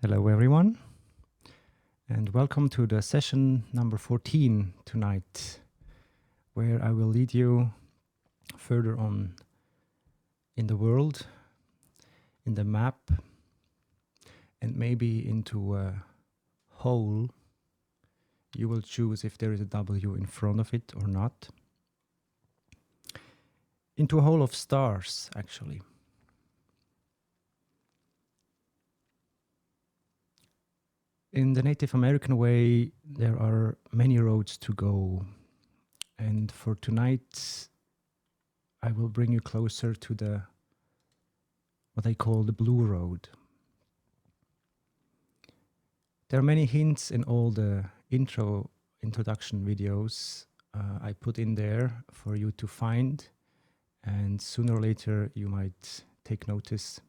Hello, everyone, and welcome to the session number 14 tonight, where I will lead you further on in the world, in the map, and maybe into a hole. You will choose if there is a W in front of it or not. Into a hole of stars, actually. In the Native American way, there are many roads to go. And for tonight, I will bring you closer to what I call the Blue Road. There are many hints in all the introduction videos I put in there for you to find. And sooner or later, you might take notice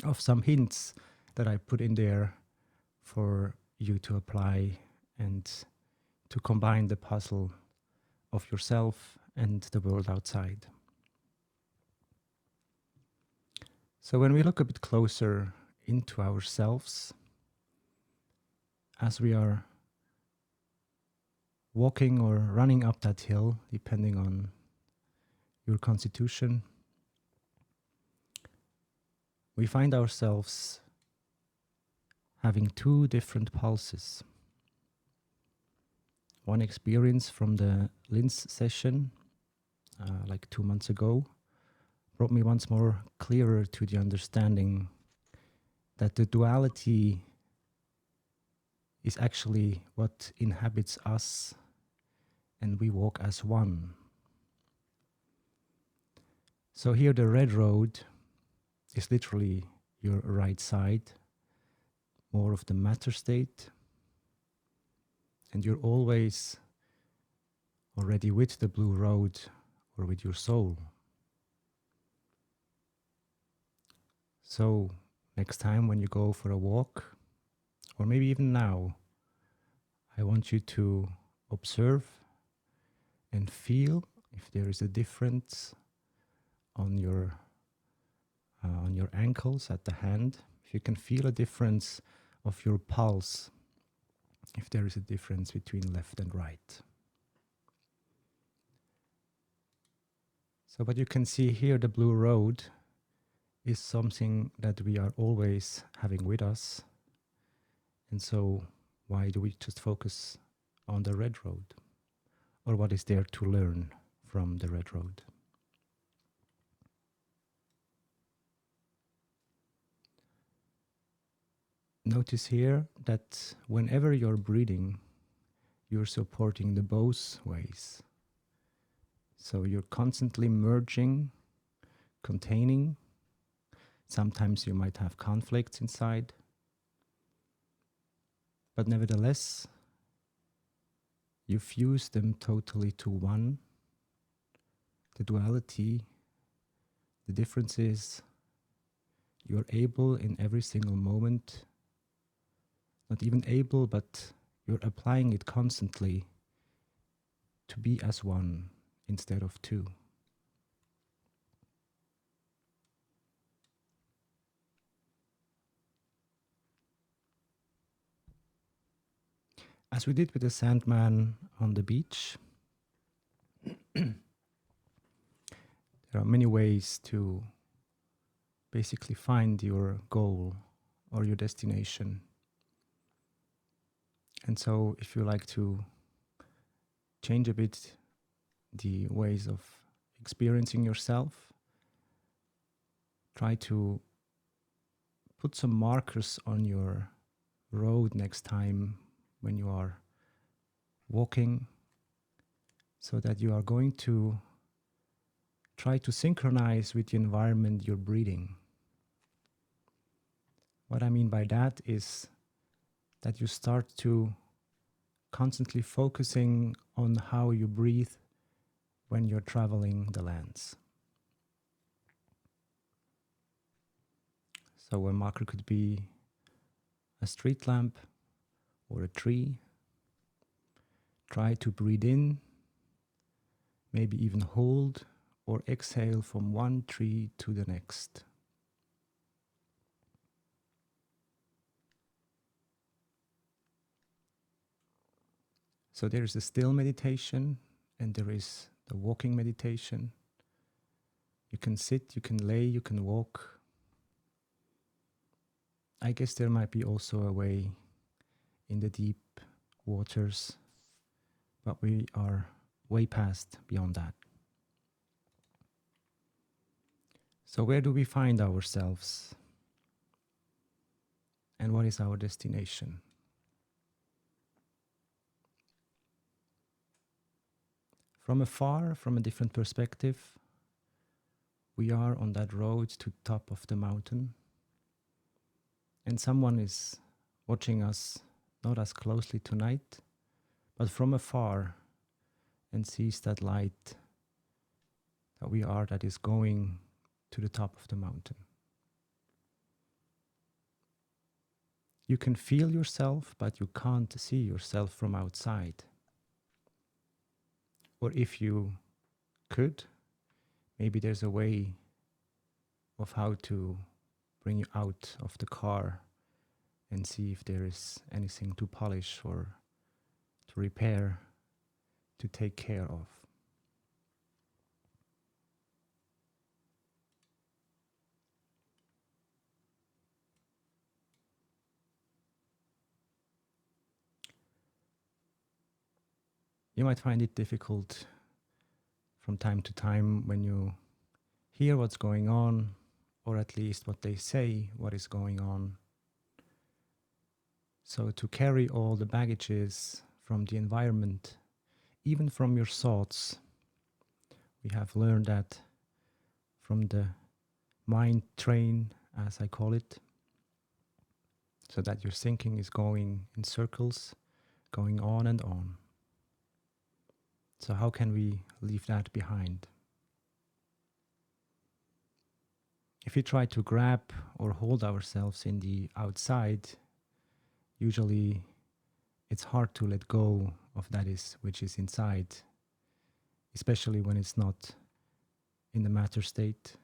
of some hints that I put in there for you to apply and to combine the puzzle of yourself and the world outside. So when we look a bit closer into ourselves, as we are walking or running up that hill, depending on your constitution, we find ourselves having two different pulses. One experience from the Mozhan Session, like 2 months ago, brought me once more clearer to the understanding that the duality is actually what inhabits us, and we walk as one. So here the red road is literally your right side, more of the matter state, and you're always already with the blue road or with your soul. So next time when you go for a walk, or maybe even now, I want you to observe and feel if there is a difference on your ankles at the hand. If you can feel a difference of your pulse, if there is a difference between left and right. So what you can see here, the blue road, is something that we are always having with us. And so why do we just focus on the red road? Or what is there to learn from the red road? Notice here that whenever you're breathing, you're supporting the both ways. So you're constantly merging, containing. Sometimes you might have conflicts inside. But nevertheless, you fuse them totally to one. The duality, the difference is you're able in every single moment, not even able, but you're applying it constantly to be as one instead of two. As we did with the Sandman on the beach, there are many ways to basically find your goal or your destination. And so if you like to change a bit the ways of experiencing yourself, try to put some markers on your road next time when you are walking, so that you are going to try to synchronize with the environment you're breathing. What I mean by that is that you start to constantly focusing on how you breathe when you're traveling the lands. So a marker could be a street lamp or a tree. Try to breathe in, maybe even hold or exhale from one tree to the next. So there is a still meditation and there is the walking meditation. You can sit, you can lay, you can walk. I guess there might be also a way in the deep waters, but we are way past beyond that. So where do we find ourselves? And what is our destination? From afar, from a different perspective, we are on that road to the top of the mountain. And someone is watching us, not as closely tonight, but from afar, and sees that light that we are, that is going to the top of the mountain. You can feel yourself, but you can't see yourself from outside. Or if you could, maybe there's a way of how to bring you out of the car and see if there is anything to polish or to repair, to take care of. You might find it difficult from time to time when you hear what's going on, or at least what they say, what is going on. So to carry all the baggages from the environment, even from your thoughts, we have learned that from the mind train, as I call it, so that your thinking is going in circles, going on and on. So how can we leave that behind? If we try to grab or hold ourselves in the outside, usually it's hard to let go of that which is inside, especially when it's not in the matter state,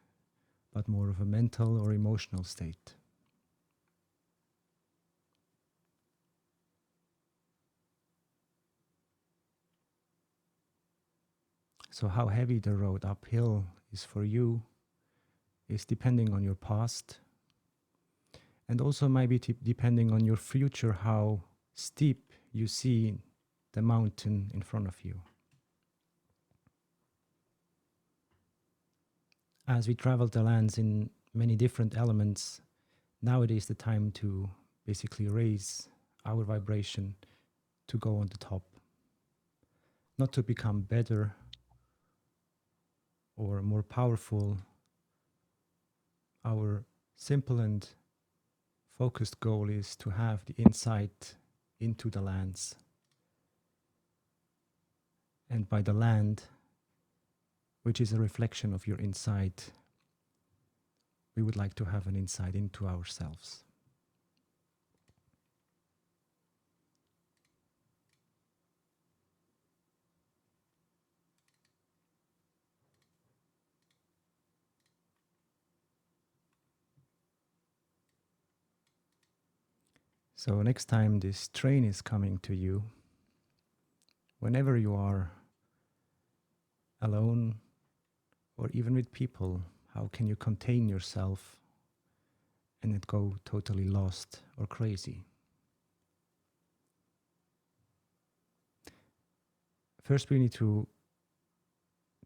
but more of a mental or emotional state. So how heavy the road uphill is for you is depending on your past, and also maybe depending on your future, how steep you see the mountain in front of you. As we travel the lands in many different elements, now it is the time to basically raise our vibration to go on the top. Not to become better or more powerful. Our simple and focused goal is to have the insight into the lands. And by the land, which is a reflection of your insight, we would like to have an insight into ourselves. So next time this train is coming to you, whenever you are alone or even with people, how can you contain yourself and not go totally lost or crazy? First, we need to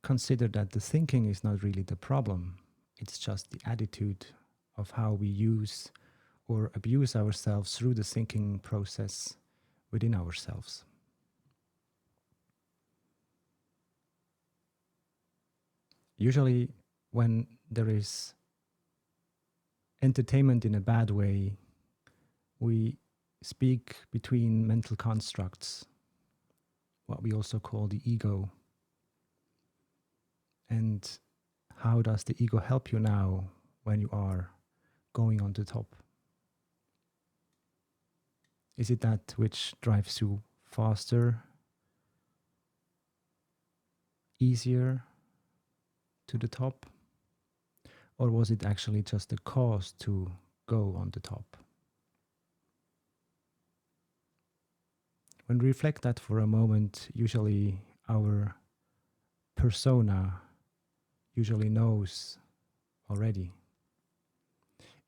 consider that the thinking is not really the problem. It's just the attitude of how we use or abuse ourselves through the thinking process within ourselves. Usually, when there is entertainment in a bad way, we speak between mental constructs, what we also call the ego. And how does the ego help you now when you are going on the top? Is it that which drives you faster, easier to the top? Or was it actually just a cause to go on the top? When we reflect that for a moment, usually our persona usually knows already.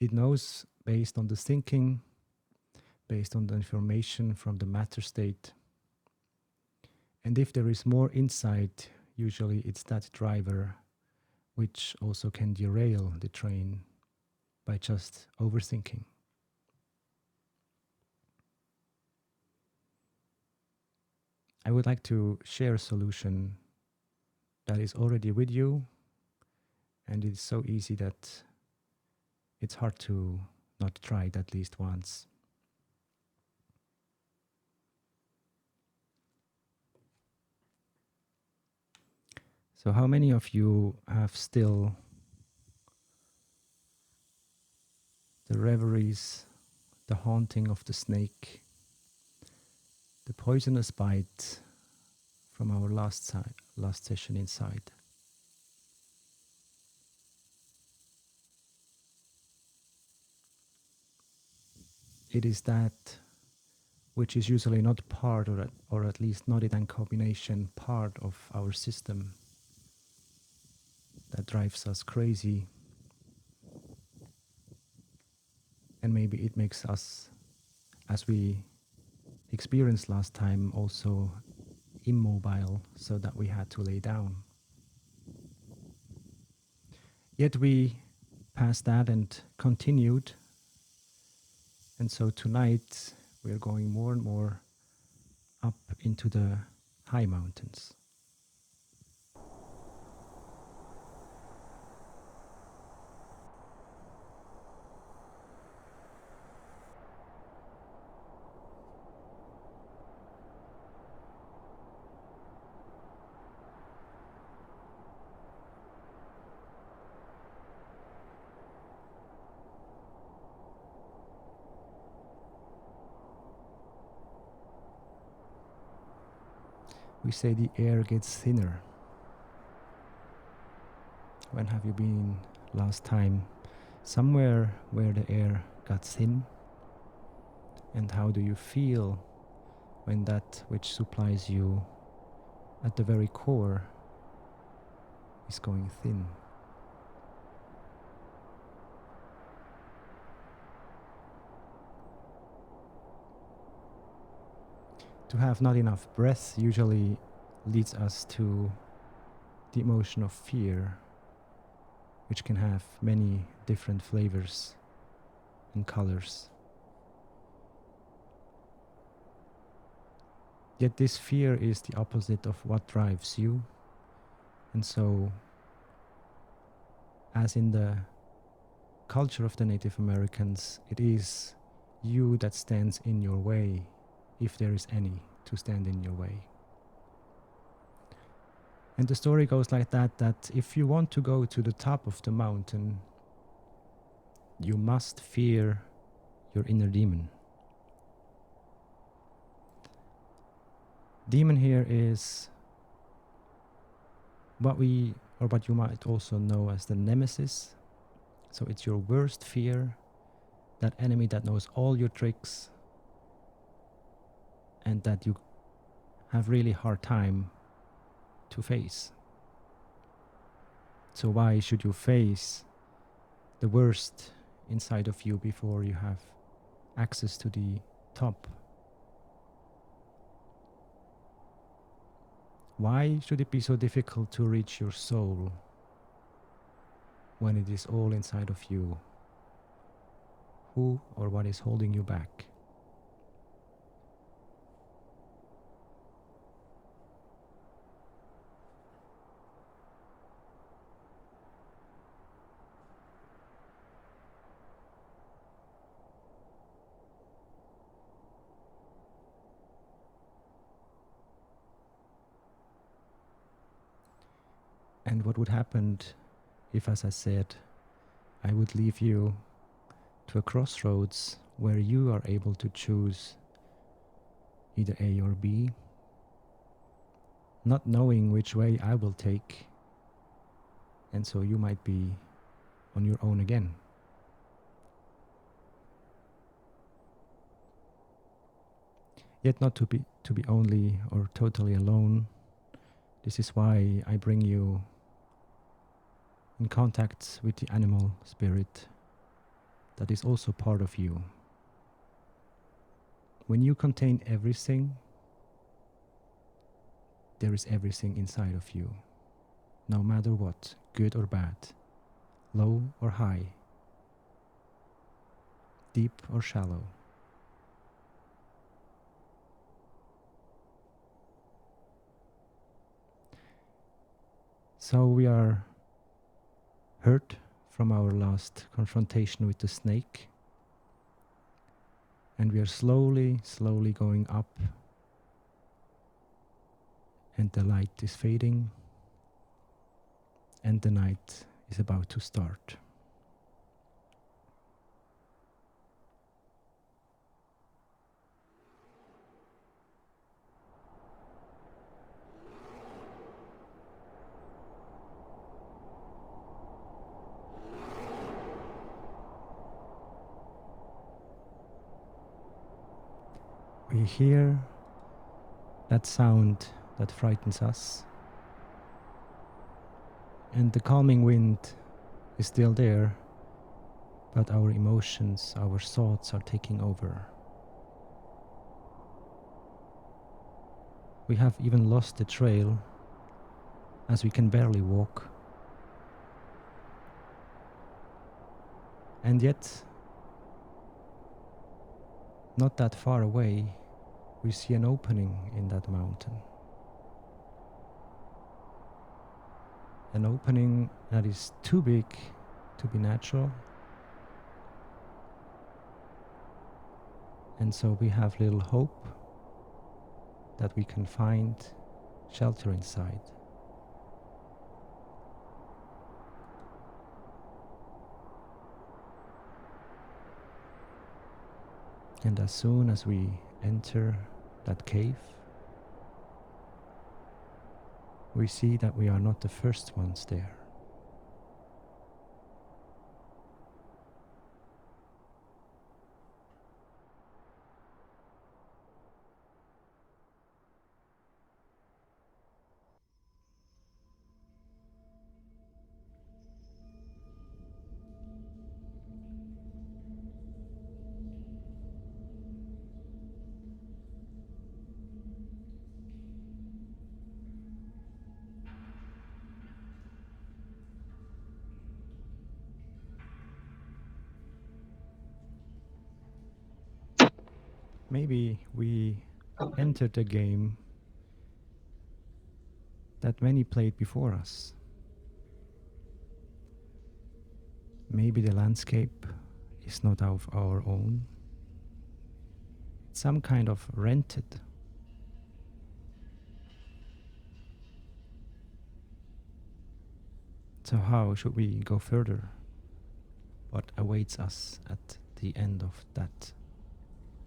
It knows based on the thinking, based on the information from the matter state. And if there is more insight, usually it's that driver which also can derail the train by just overthinking. I would like to share a solution that is already with you, and it's so easy that it's hard to not try it at least once. So how many of you have still the reveries, the haunting of the snake, the poisonous bite from our last session inside? It is that which is usually not part, or at least not in combination, part of our system that drives us crazy. And maybe it makes us, as we experienced last time, also immobile, so that we had to lay down. Yet we passed that and continued. And so tonight we're going more and more up into the high mountains. We say the air gets thinner. When have you been last time somewhere where the air got thin? And how do you feel when that which supplies you at the very core is going thin? To have not enough breath usually leads us to the emotion of fear, which can have many different flavors and colors. Yet this fear is the opposite of what drives you. And so, as in the culture of the Native Americans, it is you that stands in your way, if there is any to stand in your way. And the story goes like that if you want to go to the top of the mountain, you must fear your inner demon. Demon here is what you might also know as the nemesis. So it's your worst fear, that enemy that knows all your tricks and that you have really hard time to face. So why should you face the worst inside of you before you have access to the top? Why should it be so difficult to reach your soul when it is all inside of you? Who or what is holding you back? And what would happen if, as I said, I would leave you to a crossroads where you are able to choose either A or B, not knowing which way I will take, and so you might be on your own again. yet not to be only or totally alone. This is why I bring you in contact with the animal spirit that is also part of you. When you contain everything, there is everything inside of you, no matter what, good or bad, low or high, deep or shallow. So we are hurt from our last confrontation with the snake, and we are slowly going up, and the light is fading, and the night is about to start. We hear that sound that frightens us, and the calming wind is still there, but our emotions, our thoughts are taking over. We have even lost the trail, as we can barely walk. And yet, not that far away, we see an opening in that mountain. An opening that is too big to be natural. And so we have little hope that we can find shelter inside. And as soon as we enter that cave, we see that we are not the first ones there. Maybe we entered a game that many played before us. Maybe the landscape is not of our own. It's some kind of rented. So how should we go further? What awaits us at the end of that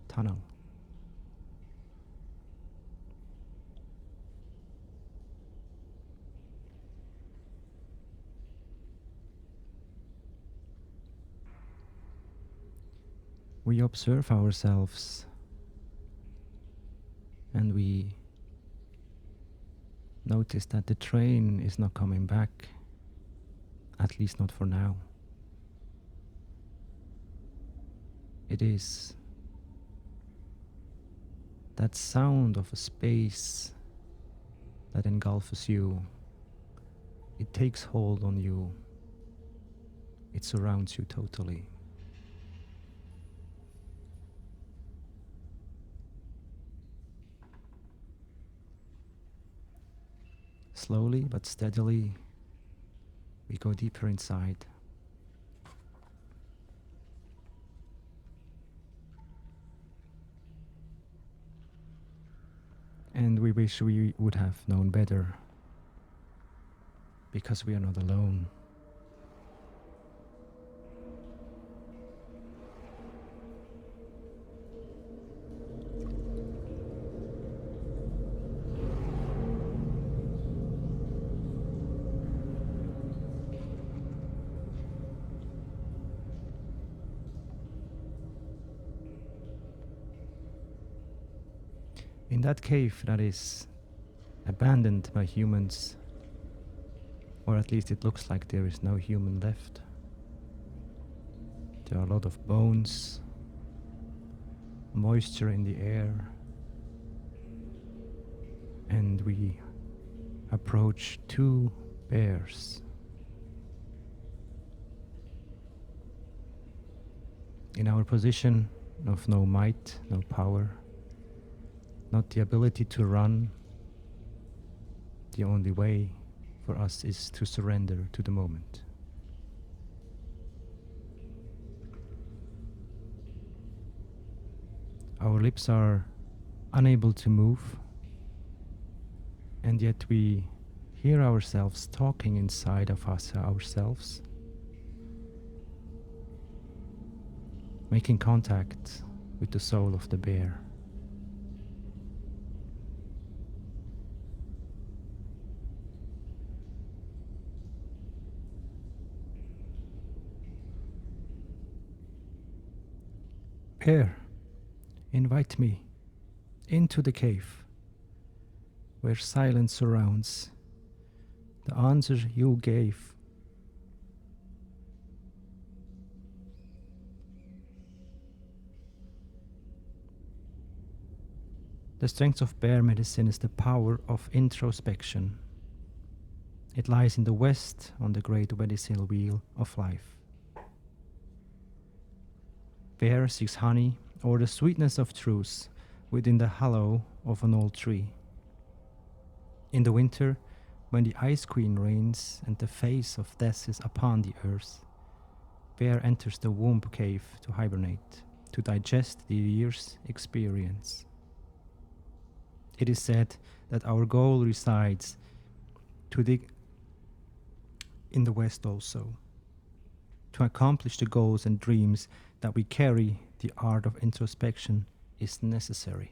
tunnel? We observe ourselves and we notice that the train is not coming back, at least not for now. It is that sound of a space that engulfs you. It takes hold on you. It surrounds you totally. Slowly but steadily, we go deeper inside. And we wish we would have known better, because we are not alone. In that cave that is abandoned by humans, or at least it looks like there is no human left, there are a lot of bones, moisture in the air, and we approach two bears. In our position of no might, no power, not the ability to run, the only way for us is to surrender to the moment. Our lips are unable to move, and yet we hear ourselves talking inside of us ourselves, making contact with the soul of the bear. Bear, invite me into the cave where silence surrounds. The answer you gave. The strength of bear medicine is the power of introspection. It lies in the west on the great medicinal wheel of life. Bear seeks honey or the sweetness of truth within the hollow of an old tree. In the winter, when the ice queen reigns and the face of death is upon the earth, bear enters the womb cave to hibernate, to digest the year's experience. It is said that our goal resides in the west also. To accomplish the goals and dreams that we carry, the art of introspection is necessary.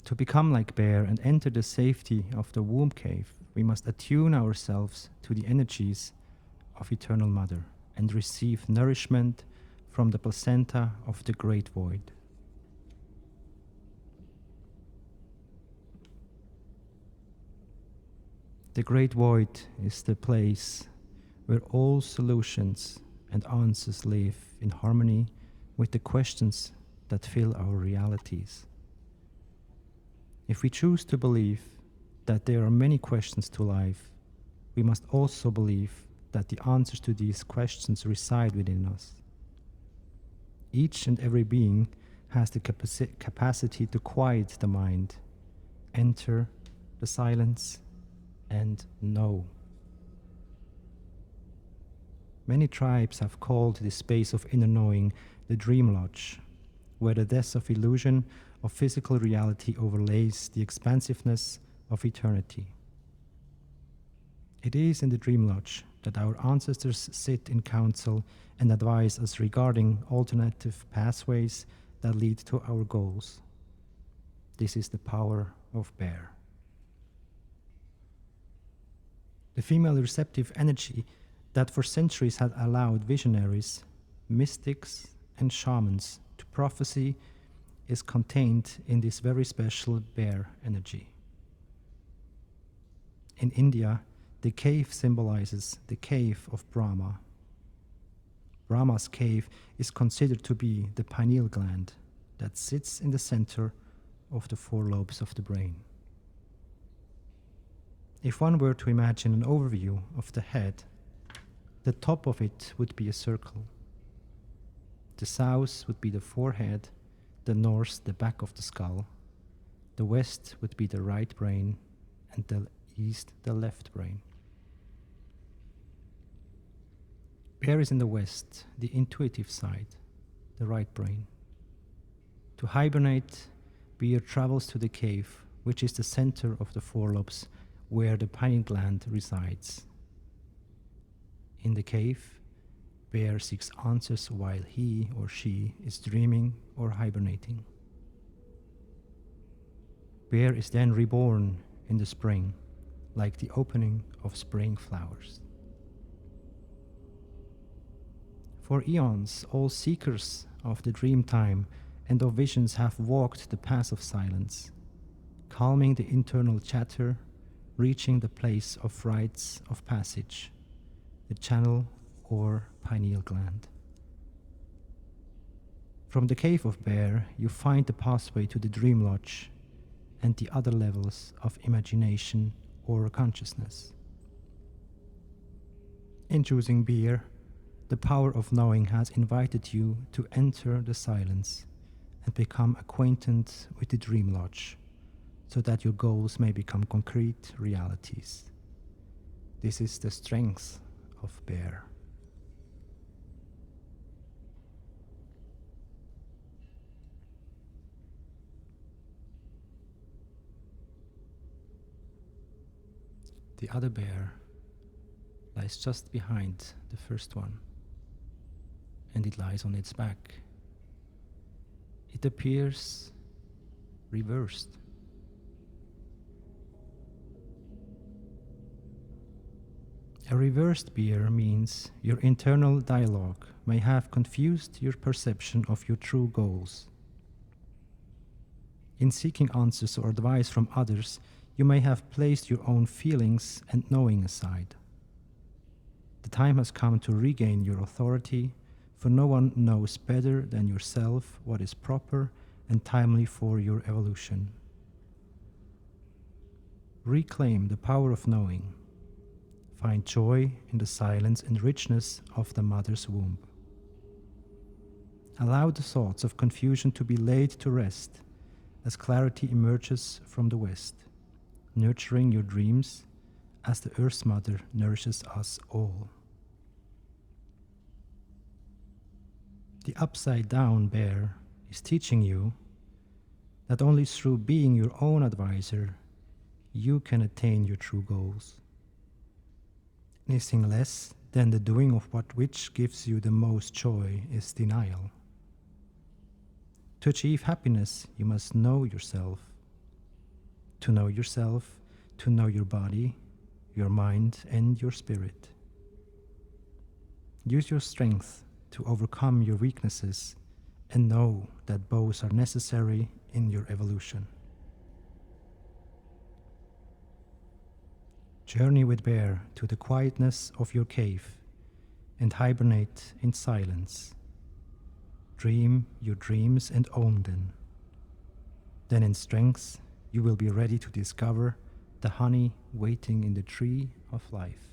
To become like bear and enter the safety of the womb cave, we must attune ourselves to the energies of Eternal Mother and receive nourishment from the placenta of the Great Void. The Great Void is the place where all solutions and answers live in harmony with the questions that fill our realities. If we choose to believe that there are many questions to life, we must also believe that the answers to these questions reside within us. Each and every being has the capacity to quiet the mind, enter the silence, and know. Many tribes have called this space of inner knowing the dream lodge, where the death of illusion of physical reality overlays the expansiveness of eternity. It is in the dream lodge that our ancestors sit in council and advise us regarding alternative pathways that lead to our goals. This is the power of bear. The female receptive energy that for centuries had allowed visionaries, mystics, and shamans to prophesy is contained in this very special bear energy. In India, the cave symbolizes the cave of Brahma. Brahma's cave is considered to be the pineal gland that sits in the center of the four lobes of the brain. If one were to imagine an overview of the head, the top of it would be a circle. The south would be the forehead, the north the back of the skull, the west would be the right brain, and the east the left brain. Bear is in the west, the intuitive side, the right brain. To hibernate, Bear travels to the cave, which is the center of the four lobes, where the pineal gland resides. In the cave, Bear seeks answers while he or she is dreaming or hibernating. Bear is then reborn in the spring, like the opening of spring flowers. For eons, all seekers of the dream time and of visions have walked the path of silence, calming the internal chatter, reaching the place of rites of passage, the channel or pineal gland. From the cave of Bear, you find the pathway to the dream lodge and the other levels of imagination or consciousness. In choosing Bear, the power of knowing has invited you to enter the silence and become acquainted with the dream lodge, so that your goals may become concrete realities. This is the strength of Bear. The other bear lies just behind the first one, and it lies on its back. It appears reversed. A reversed bear means your internal dialogue may have confused your perception of your true goals. In seeking answers or advice from others, you may have placed your own feelings and knowing aside. The time has come to regain your authority, for no one knows better than yourself what is proper and timely for your evolution. Reclaim the power of knowing. Find joy in the silence and richness of the mother's womb. Allow the thoughts of confusion to be laid to rest as clarity emerges from the west, nurturing your dreams as the Earth's Mother nourishes us all. The upside down bear is teaching you that only through being your own advisor you can attain your true goals. Anything less than the doing of what which gives you the most joy is denial. To achieve happiness, you must know yourself. To know yourself, to know your body, your mind, and your spirit. Use your strength to overcome your weaknesses and know that both are necessary in your evolution. Journey with Bear to the quietness of your cave and hibernate in silence. Dream your dreams and own them. Then in strength, you will be ready to discover the honey waiting in the tree of life.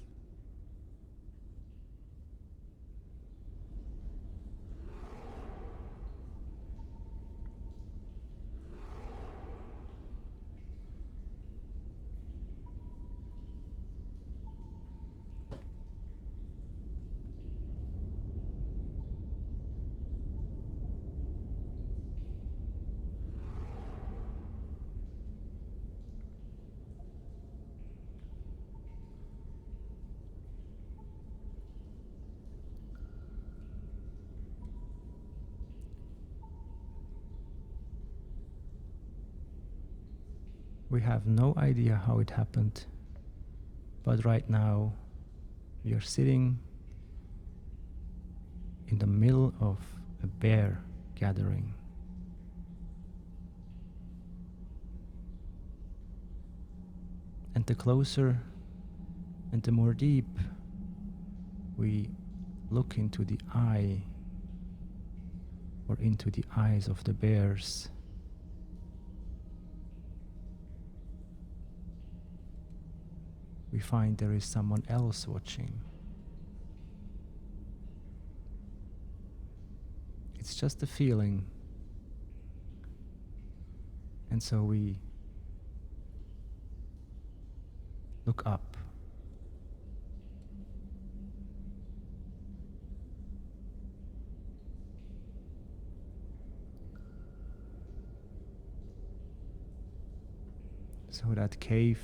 We have no idea how it happened, but right now we are sitting in the middle of a bear gathering. And the closer and the more deep we look into the eye or into the eyes of the bears, we find there is someone else watching. It's just a feeling. And so we look up. So that cave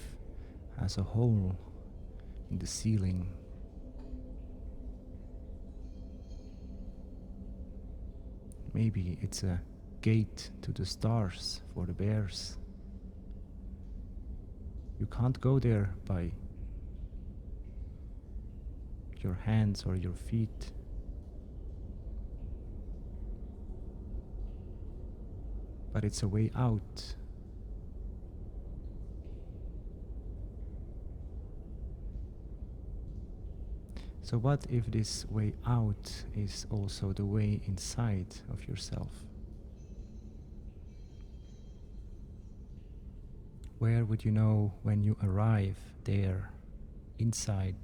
has a hole in the ceiling. Maybe it's a gate to the stars for the bears. You can't go there by your hands or your feet. But it's a way out. So what if this way out is also the way inside of yourself? Where would you know when you arrive there, inside?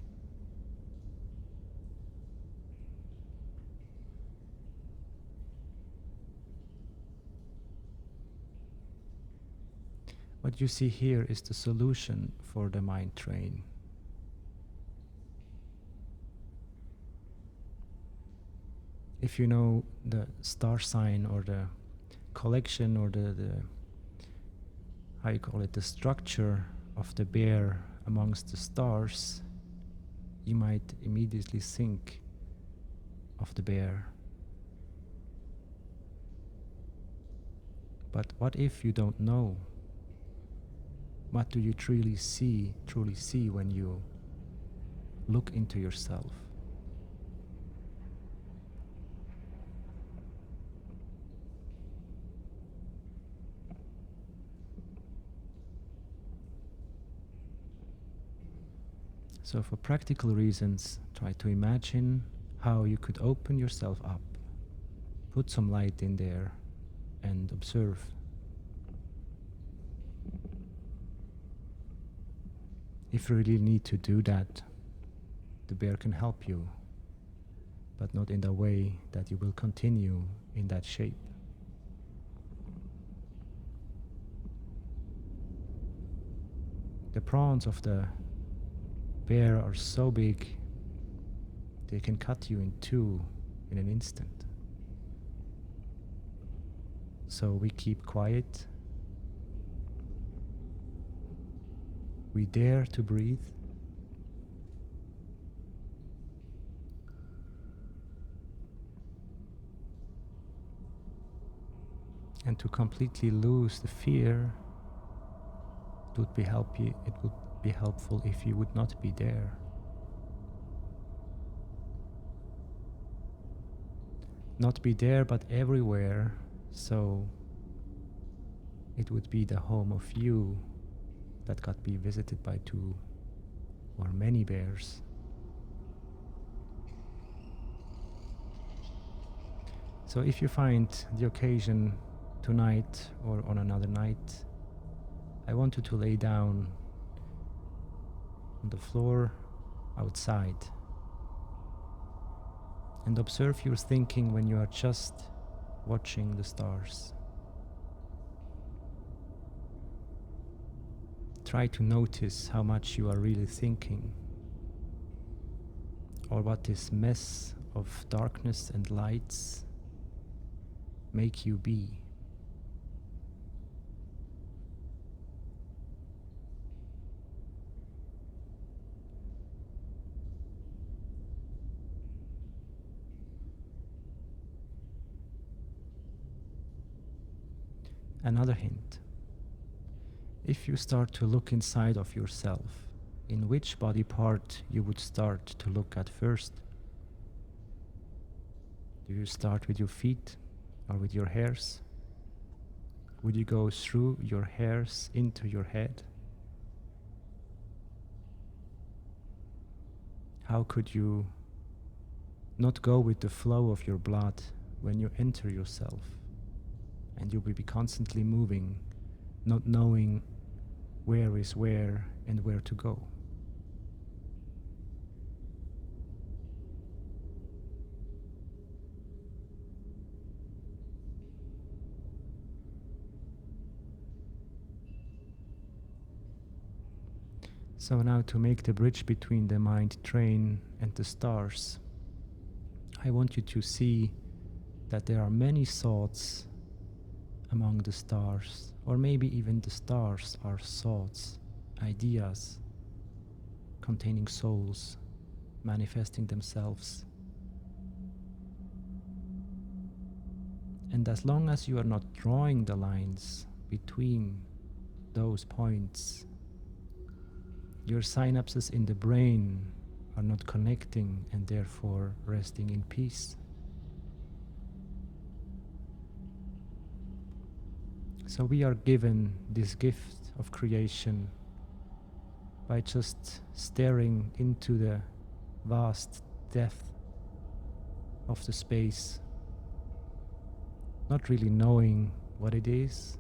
What you see here is the solution for the mind train. If you know the star sign or the collection or the how you call it, the structure of the bear amongst the stars, you might immediately think of the bear. But what if you don't know? What do you truly see when you look into yourself? So for practical reasons, try to imagine how you could open yourself up, put some light in there and observe. If you really need to do that, the bear can help you, but not in the way that you will continue in that shape. The prawns of the bear are so big, they can cut you in two in an instant. So we keep quiet. We dare to breathe. And to completely lose the fear, it would be helpful if you would not be there. Not be there, but everywhere, so it would be the home of you that got be visited by two or many bears. So if you find the occasion tonight or on another night, I want you to lay down on the floor outside and observe your thinking when you are just watching the stars. Try to notice how much you are really thinking, or what this mess of darkness and lights make you be. Another hint. If you start to look inside of yourself, in which body part you would start to look at first? Do you start with your feet or with your hairs? Would you go through your hairs into your head? How could you not go with the flow of your blood when you enter yourself? And you will be constantly moving, not knowing where is where and where to go. So now, to make the bridge between the mind train and the stars, I want you to see that there are many thoughts among the stars, or maybe even the stars are thoughts, ideas containing souls manifesting themselves. And as long as you are not drawing the lines between those points, your synapses in the brain are not connecting and therefore resting in peace. So we are given this gift of creation by just staring into the vast depth of the space, not really knowing what it is,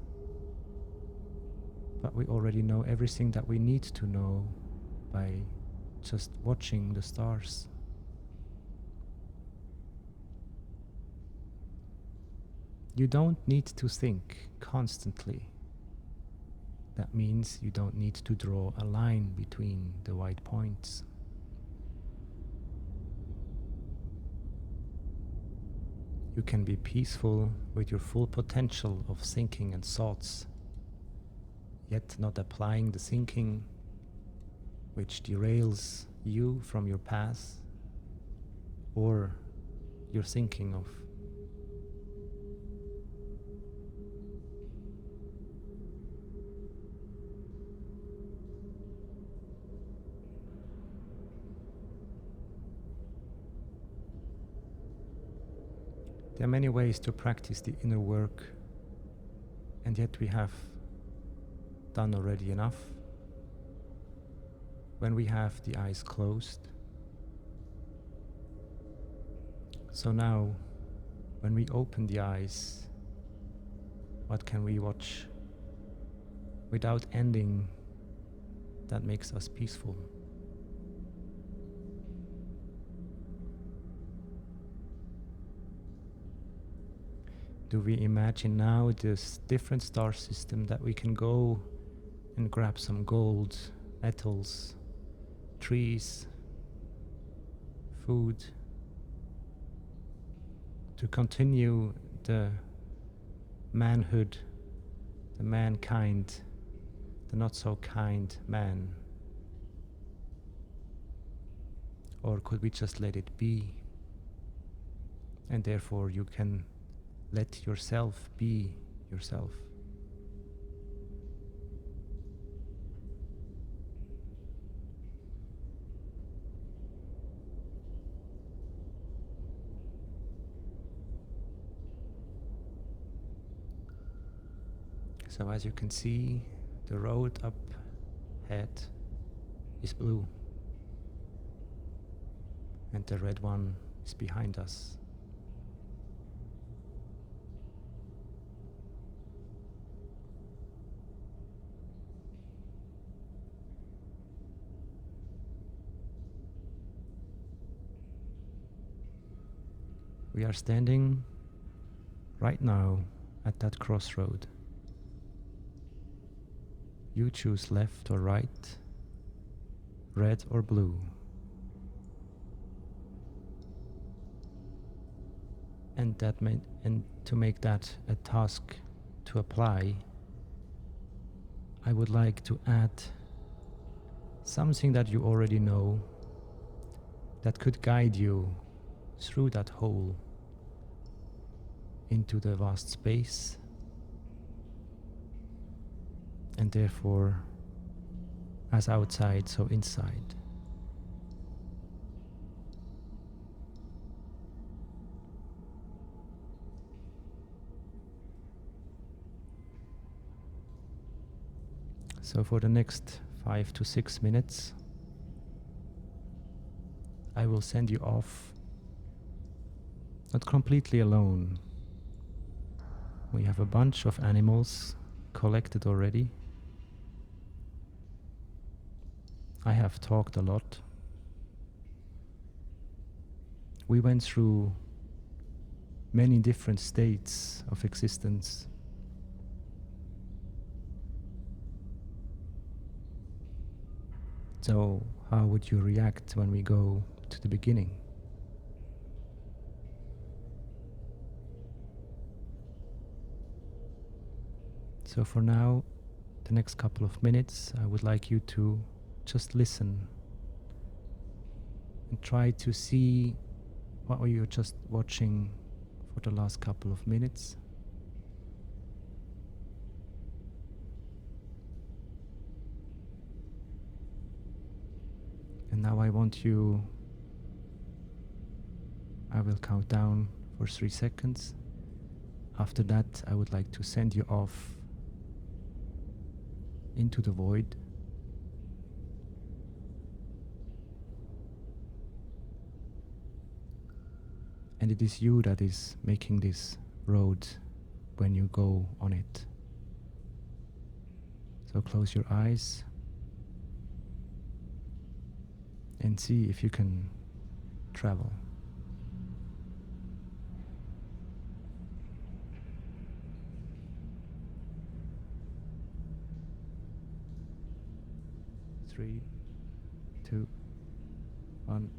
but we already know everything that we need to know by just watching the stars. You don't need to think constantly. That means you don't need to draw a line between the white points. You can be peaceful with your full potential of thinking and thoughts, yet not applying the thinking which derails you from your path or your thinking of. There are many ways to practice the inner work, and yet we have done already enough when we have the eyes closed. So now, when we open the eyes, what can we watch without ending that makes us peaceful? Do we imagine now this different star system that we can go and grab some gold, metals, trees, food, to continue the manhood, the mankind, the not so kind man? Or could we just let it be? And therefore you can let yourself be yourself. So as you can see, the road up ahead is blue, and the red one is behind us. We are standing right now at that crossroad. You choose left or right, red or blue. And to make that a task to apply, I would like to add something that you already know that could guide you through that hole into the vast space, and therefore as outside, so inside. So for the next 5 to 6 minutes, I will send you off, not completely alone. We have a bunch of animals collected already. I have talked a lot. We went through many different states of existence. So how would you react when we go to the beginning? So for now, the next couple of minutes, I would like you to just listen and try to see what were you just watching for the last couple of minutes. And now I will count down for 3 seconds. After that, I would like to send you off into the void. And it is you that is making this road when you go on it. So close your eyes and see if you can travel. Three, two, one.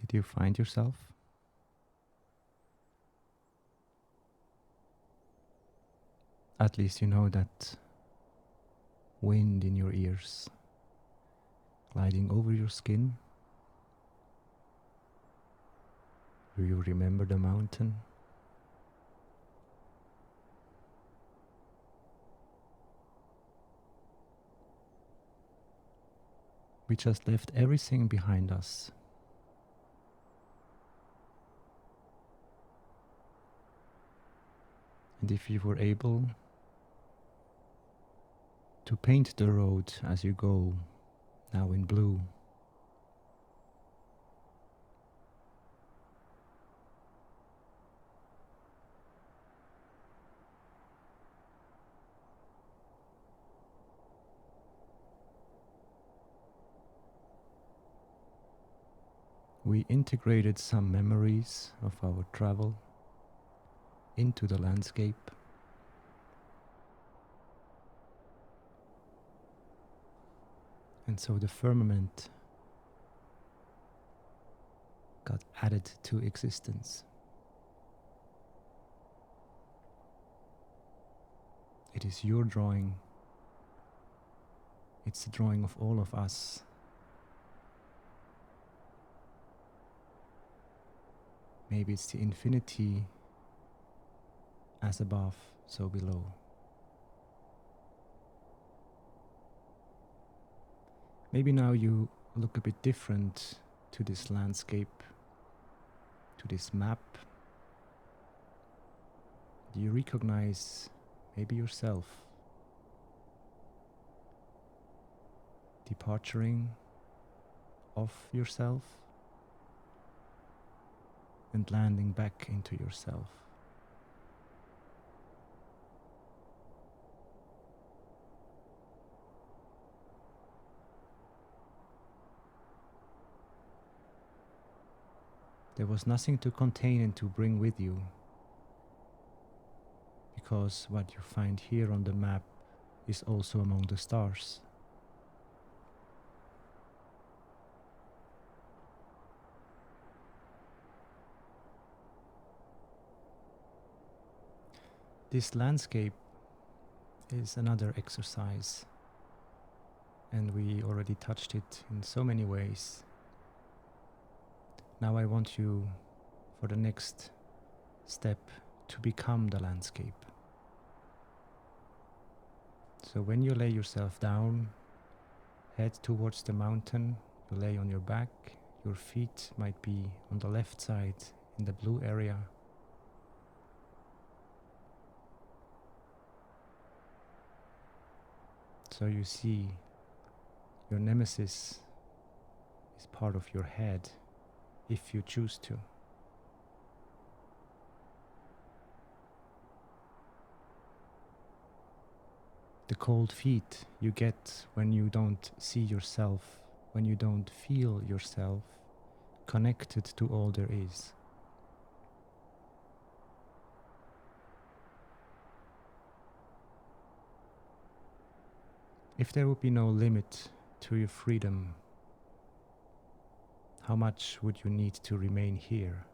Did you find yourself? At least you know that wind in your ears, gliding over your skin. Do you remember the mountain? We just left everything behind us. And if you were able to paint the road as you go, now in blue, we integrated some memories of our travel into the landscape. And so the firmament got added to existence. It is your drawing. It's the drawing of all of us. Maybe it's the infinity as above, so below. Maybe now you look a bit different to this landscape, to this map. Do you recognize maybe yourself departuring off yourself and landing back into yourself? There was nothing to contain and to bring with you, because what you find here on the map is also among the stars. This landscape is another exercise, and we already touched it in so many ways. Now I want you, for the next step, to become the landscape. So when you lay yourself down, head towards the mountain, you lay on your back, your feet might be on the left side in the blue area. So you see your nemesis is part of your head, if you choose to. The cold feet you get when you don't see yourself, when you don't feel yourself connected to all there is. If there would be no limit to your freedom, how much would you need to remain here?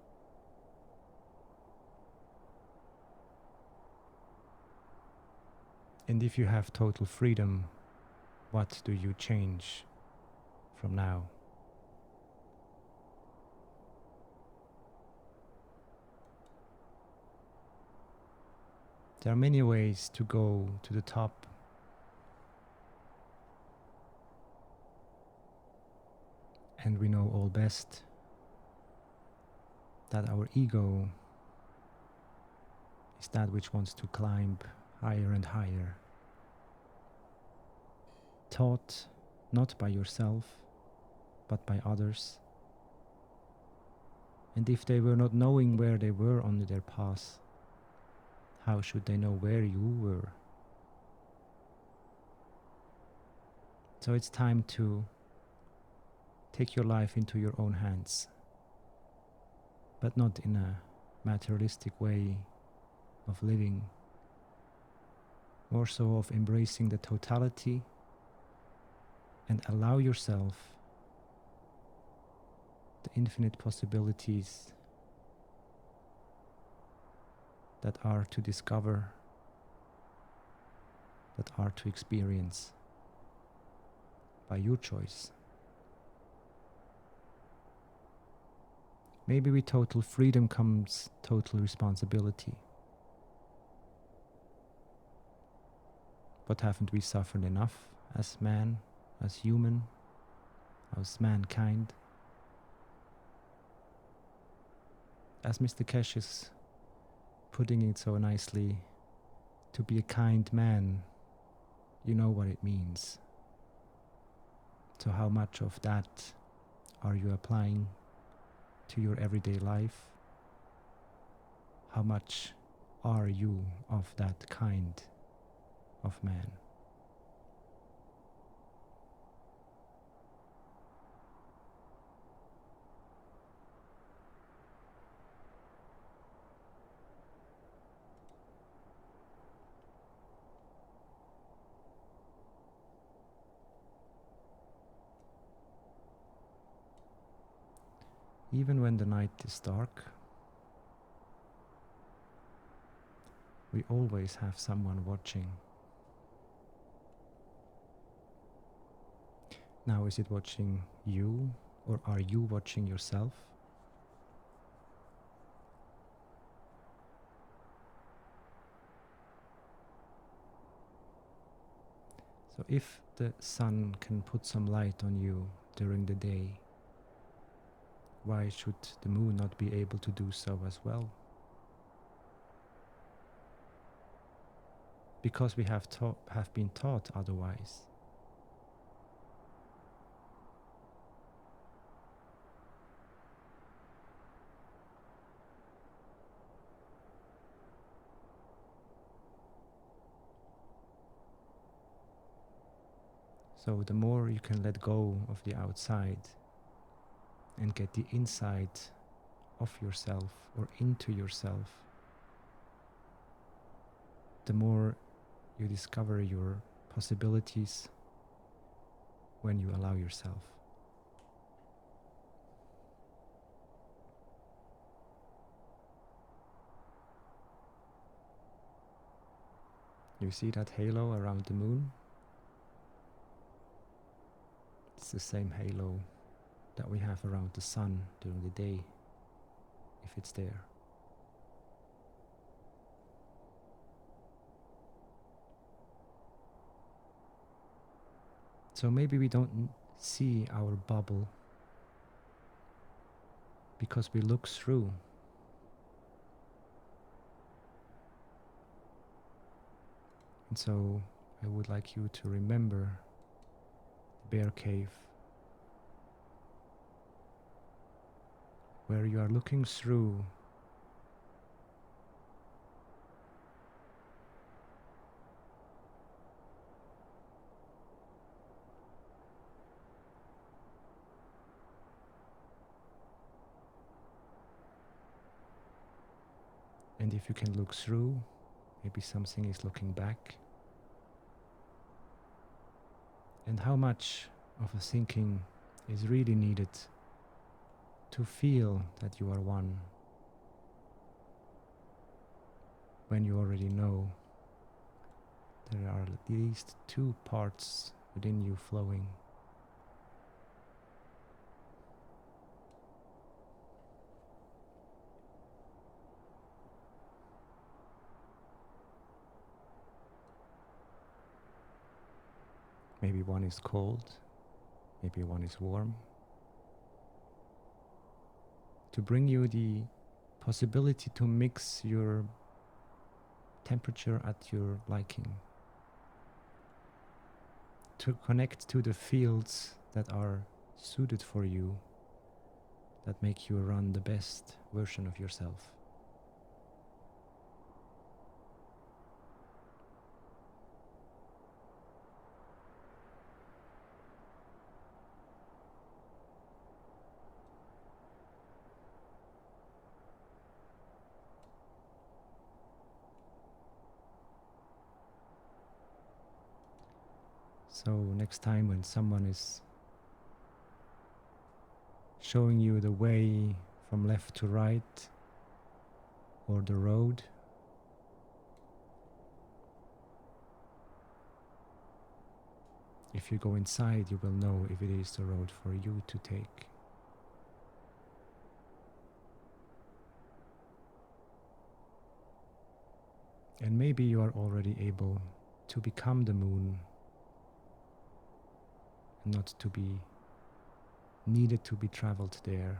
And if you have total freedom, what do you change from now? There are many ways to go to the top. And we know all best that our ego is that which wants to climb higher and higher. Taught not by yourself, but by others. And if they were not knowing where they were on their path, how should they know where you were? So it's time to take your life into your own hands, but not in a materialistic way of living, more so of embracing the totality and allow yourself the infinite possibilities that are to discover, that are to experience by your choice. Maybe with total freedom comes total responsibility. But haven't we suffered enough as man, as human, as mankind? As Mr. Kesh is putting it so nicely, to be a kind man, you know what it means. So how much of that are you applying to your everyday life? How much are you of that kind of man? Even when the night is dark, we always have someone watching. Now, is it watching you, or are you watching yourself? So if the sun can put some light on you during the day, why should the moon not be able to do so as well? Because we have been taught otherwise. So the more you can let go of the outside and get the inside of yourself or into yourself, the more you discover your possibilities when you allow yourself. You see that halo around the moon? It's the same halo that we have around the sun during the day, if it's there. So maybe we don't see our bubble because we look through. And so I would like you to remember the bear cave, where you are looking through and if you can look through, maybe something is looking back. And how much of a thinking is really needed to feel that you are one when you already know there are at least two parts within you flowing. Maybe one is cold, maybe one is warm. To bring you the possibility to mix your temperature at your liking. To connect to the fields that are suited for you, that make you run the best version of yourself. So next time when someone is showing you the way from left to right or the road. If you go inside, you will know if it is the road for you to take. And maybe you are already able to become the moon and not to be needed to be traveled there.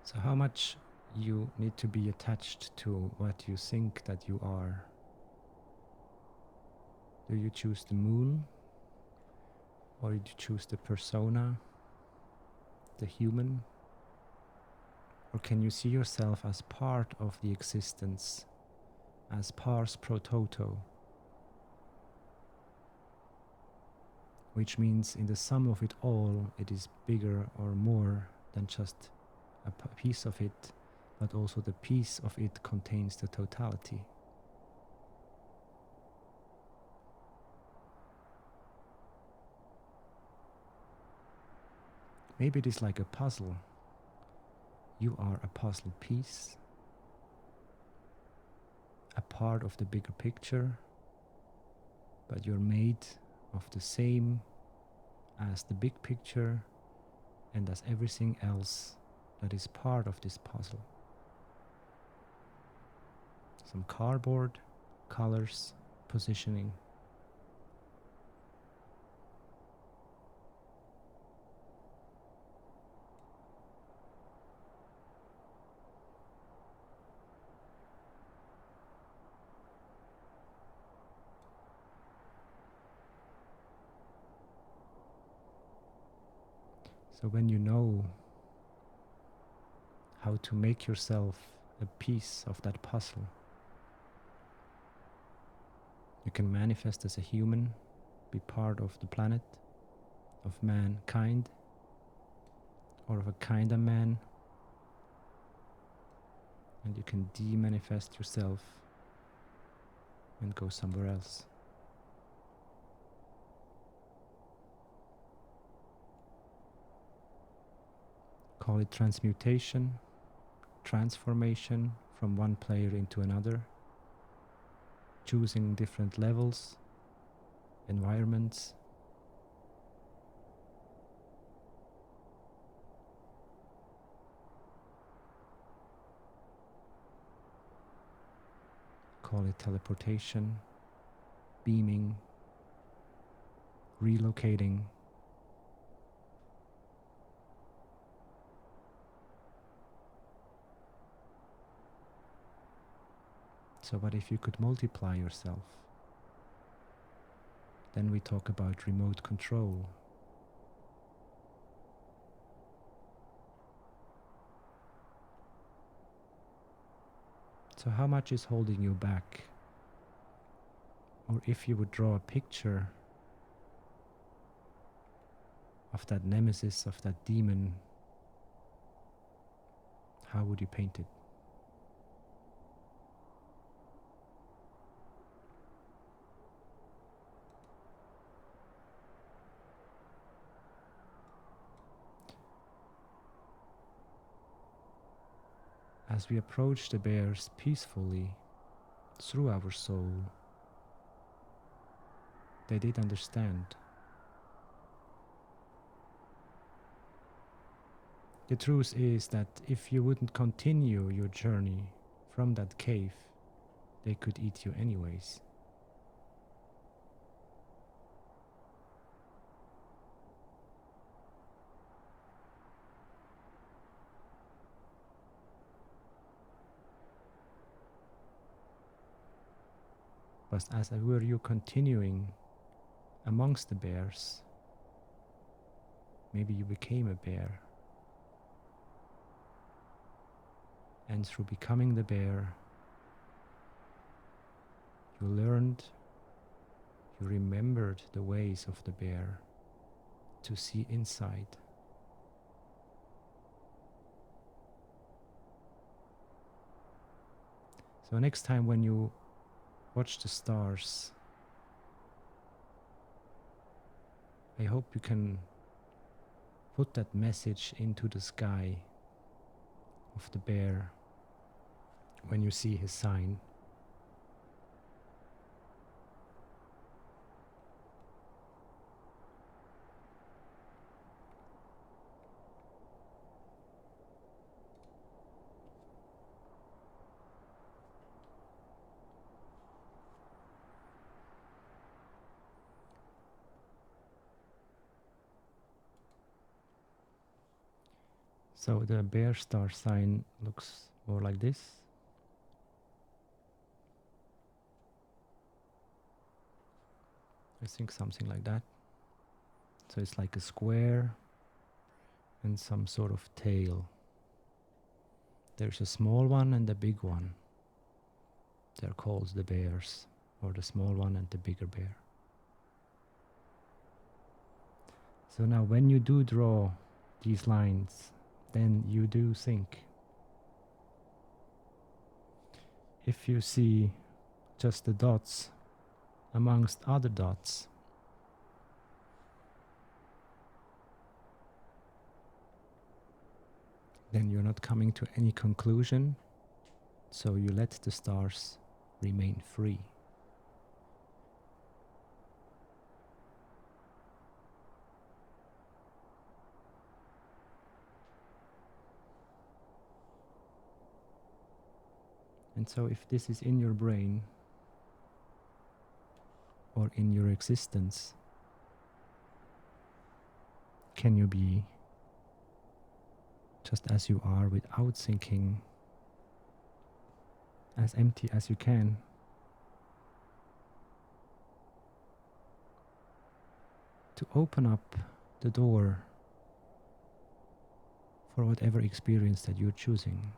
So how much you need to be attached to what you think that you are? Do you choose the moon? Or do you choose the persona, the human? Or can you see yourself as part of the existence, as pars pro toto? Which means in the sum of it all, it is bigger or more than just a piece of it, but also the piece of it contains the totality. Maybe it is like a puzzle. You are a puzzle piece, a part of the bigger picture, but you're made of the same as the big picture and as everything else that is part of this puzzle. Some cardboard, colors, positioning. So when you know how to make yourself a piece of that puzzle, you can manifest as a human, be part of the planet, of mankind, or of a kind of man, and you can de-manifest yourself and go somewhere else. Call it transmutation, transformation from one player into another, choosing different levels, environments. Call it teleportation, beaming, relocating. So what if you could multiply yourself? Then we talk about remote control. So how much is holding you back? Or if you would draw a picture of that nemesis, of that demon, how would you paint it? As we approach the bears peacefully through our soul, they did understand. The truth is that if you wouldn't continue your journey from that cave, they could eat you anyways. But as were you continuing amongst the bears, maybe you became a bear. And through becoming the bear, you learned, you remembered the ways of the bear to see inside, So next time when you watch the stars, I hope you can put that message into the sky of the bear when you see his sign. So the bear star sign looks more like this. I think something like that. So it's like a square and some sort of tail. There's a small one and a big one. They're called the bears, or the small one and the bigger bear. So now when you do draw these lines, then you do think. If you see just the dots amongst other dots, then you're not coming to any conclusion, so you let the stars remain free. And so if this is in your brain or in your existence, can you be just as you are without thinking, as empty as you can? To open up the door for whatever experience that you're choosing.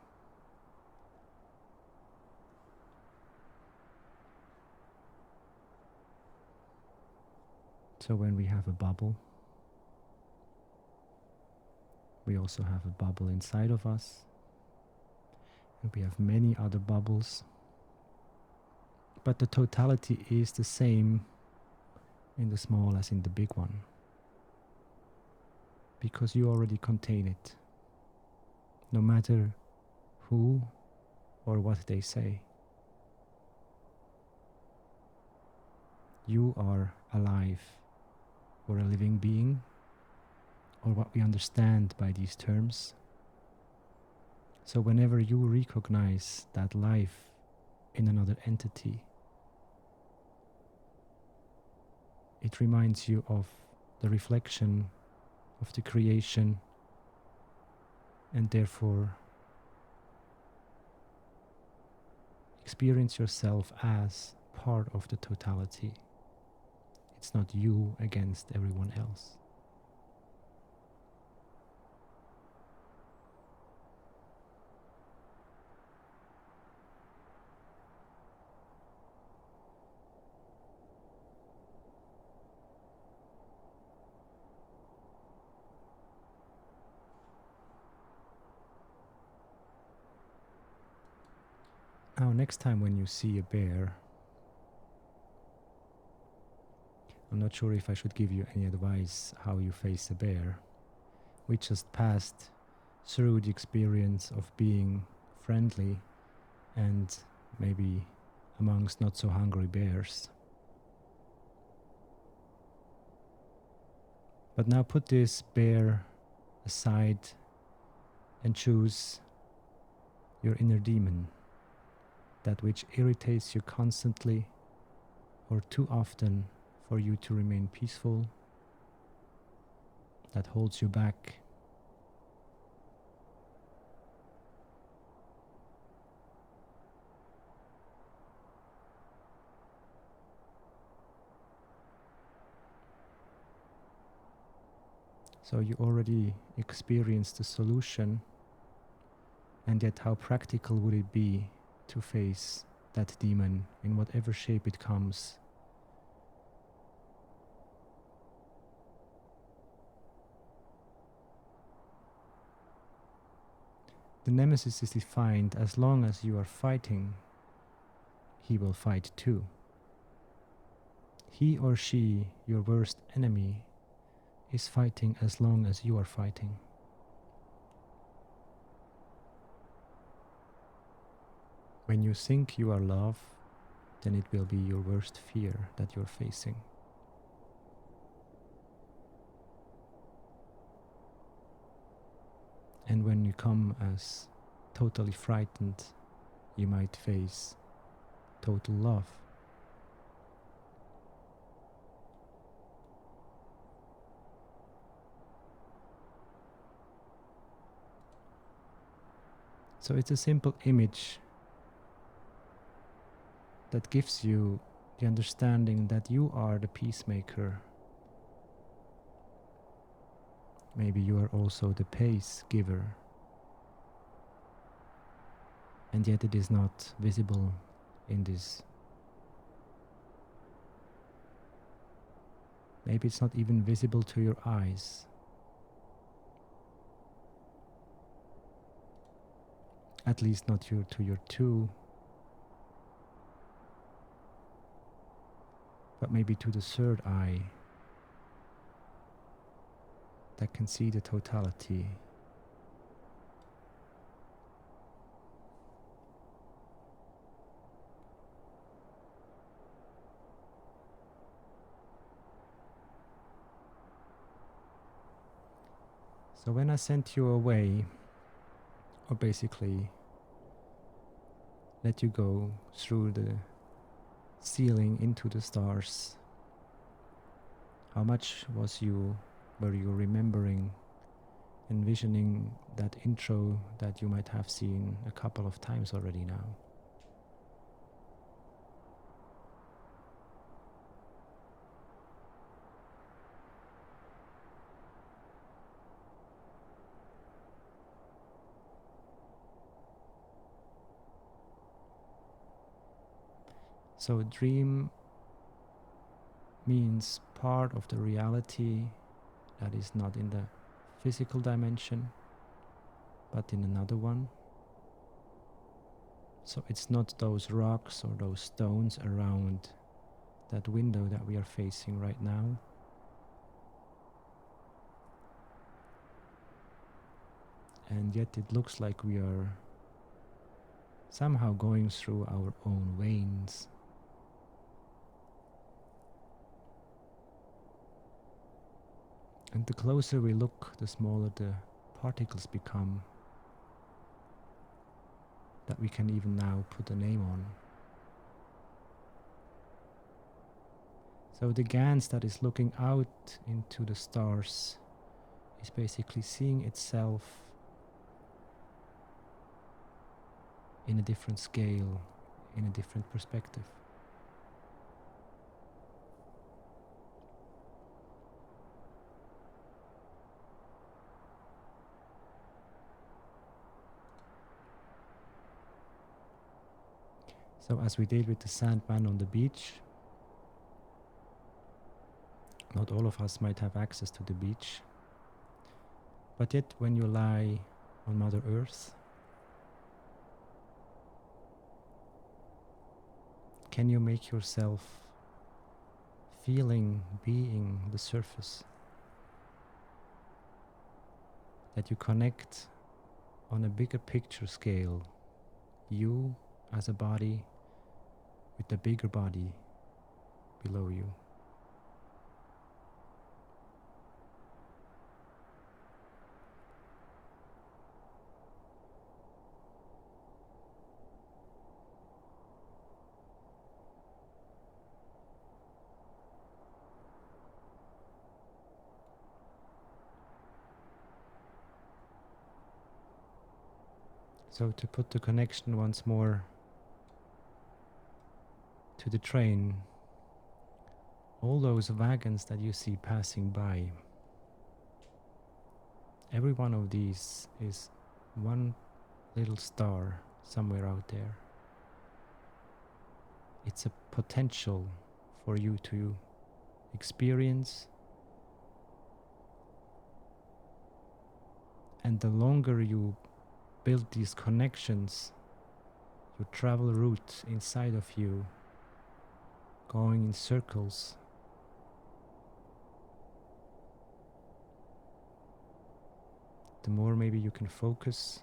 So when we have a bubble, we also have a bubble inside of us. And we have many other bubbles. But the totality is the same in the small as in the big one. Because you already contain it. No matter who or what they say. You are alive, or a living being, or what we understand by these terms. So whenever you recognize that life in another entity, it reminds you of the reflection of the creation, and therefore experience yourself as part of the totality. It's not you against everyone else. Now, next time when you see a bear, I'm not sure if I should give you any advice how you face a bear. We just passed through the experience of being friendly and maybe amongst not so hungry bears. But now put this bear aside and choose your inner demon, that which irritates you constantly or too often for you to remain peaceful, that holds you back. So you already experienced the solution, and yet how practical would it be to face that demon in whatever shape it comes? The nemesis is defined as long as you are fighting he will fight too. He or she, your worst enemy, is fighting as long as you are fighting. When you think you are love, then it will be your worst fear that you're facing. And when you come as totally frightened, you might face total love. So it's a simple image that gives you the understanding that you are the peacemaker. Maybe you are also the pace giver. And yet it is not visible in this. Maybe it's not even visible to your eyes. At least not to your two. But maybe to the third eye that can see the totality. So when I sent you away, or basically let you go through the ceiling into the stars, how much were you remembering, envisioning that intro that you might have seen a couple of times already now? So a dream means part of the reality that is not in the physical dimension, but in another one. So it's not those rocks or those stones around that window that we are facing right now. And yet it looks like we are somehow going through our own veins. And the closer we look, the smaller the particles become that we can even now put a name on. So the Gans that is looking out into the stars is basically seeing itself in a different scale, in a different perspective. So as we did with the Sandman on the beach, not all of us might have access to the beach, but yet when you lie on Mother Earth, can you make yourself being the surface? That you connect on a bigger picture scale, you as a body with the bigger body below you. So to put the connection once more to the train, all those wagons that you see passing by, every one of these is one little star somewhere out there. It's a potential for you to experience, and the longer you build these connections, your travel route inside of you, going in circles. The more maybe you can focus.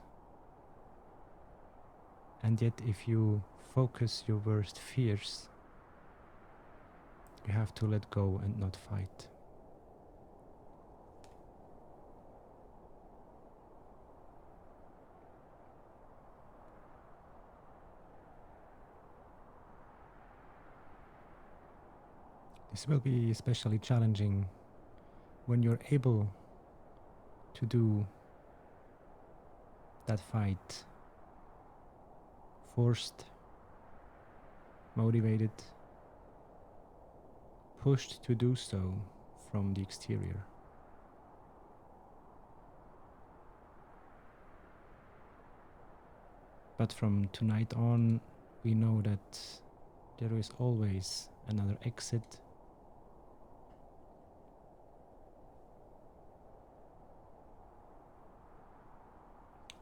And yet if you focus your worst fears, you have to let go and not fight. This will be especially challenging when you're able to do that fight, forced, motivated, pushed to do so from the exterior. But from tonight on, we know that there is always another exit.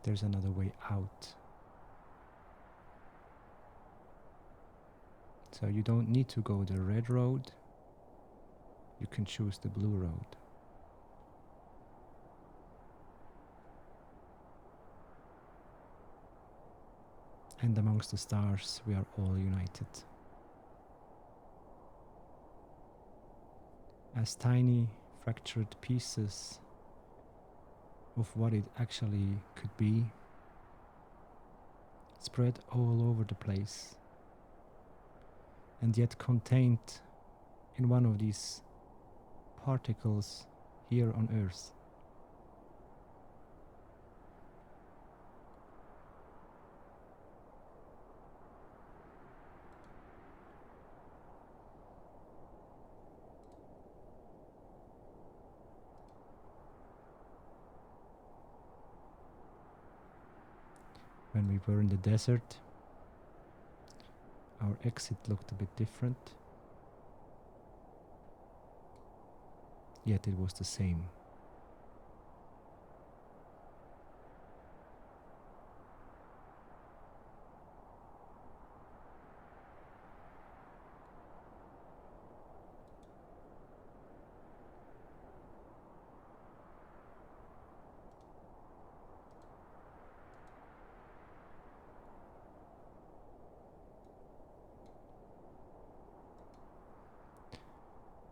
There's another way out. So you don't need to go the red road. You can choose the blue road. And amongst the stars, we are all united. As tiny, fractured pieces of what it actually could be, spread all over the place, and yet contained in one of these particles here on Earth. When we were in the desert, our exit looked a bit different, yet it was the same.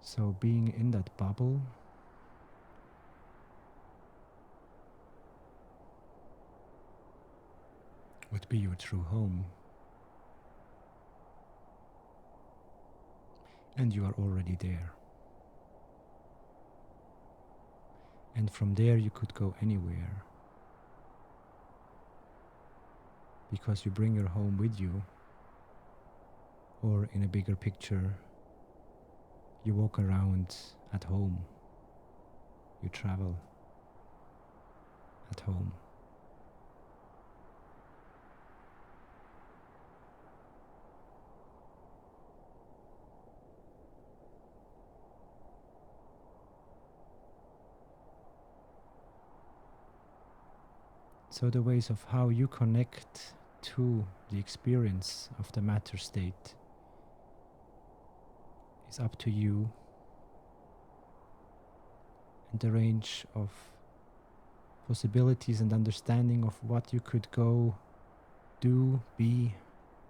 So being in that bubble would be your true home. And you are already there. And from there you could go anywhere. Because you bring your home with you. Or in a bigger picture, you walk around at home. You travel at home. So the ways of how you connect to the experience of the matter state is up to you, and the range of possibilities and understanding of what you could go, do, be,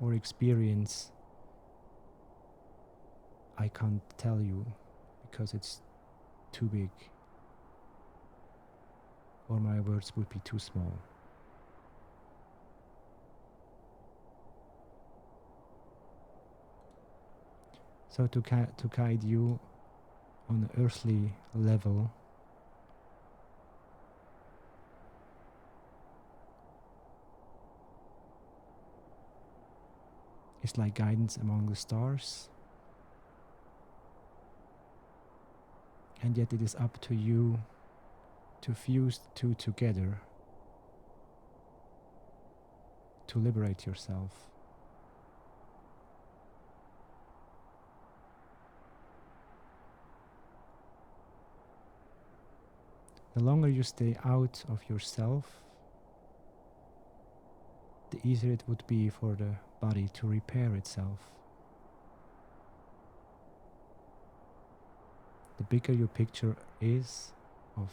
or experience, I can't tell you because it's too big, or my words would be too small. So to guide you on an earthly level, is like guidance among the stars, and yet it is up to you to fuse the two together to liberate yourself. The longer you stay out of yourself, the easier it would be for the body to repair itself. The bigger your picture is of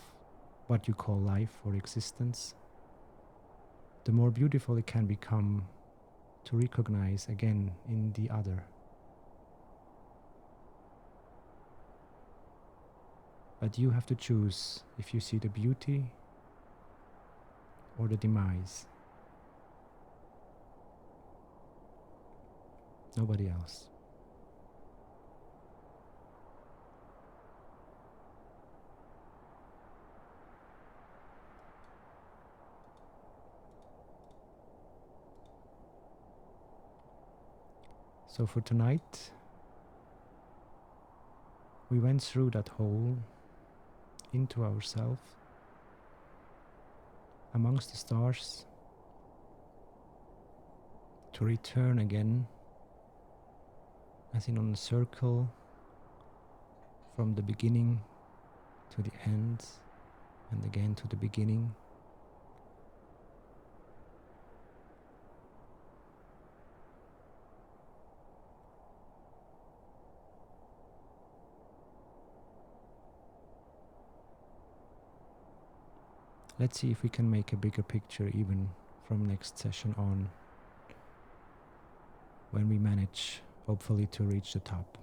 what you call life or existence, the more beautiful it can become to recognize again in the other. But you have to choose if you see the beauty or the demise. Nobody else. So for tonight, we went through that hole into ourselves, amongst the stars, to return again, as in on a circle, from the beginning to the end, and again to the beginning. Let's see if we can make a bigger picture even from next session on, when we manage, hopefully, to reach the top.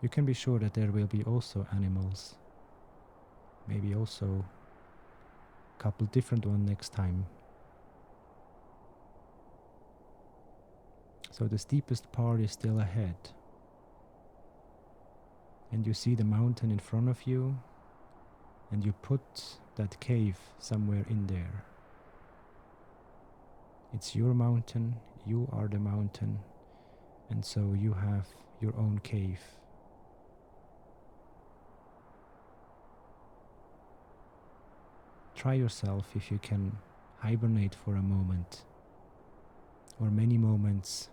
You can be sure that there will be also animals, maybe also a couple different ones next time. So the steepest part is still ahead. And you see the mountain in front of you, and you put that cave somewhere in there. It's your mountain, you are the mountain, and so you have your own cave. Try yourself if you can hibernate for a moment, or many moments,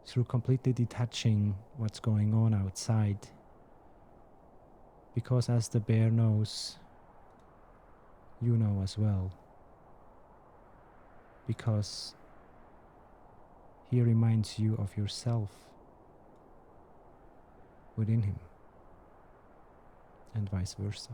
through completely detaching what's going on outside. Because as the bear knows, you know as well. Because he reminds you of yourself within him, and vice versa.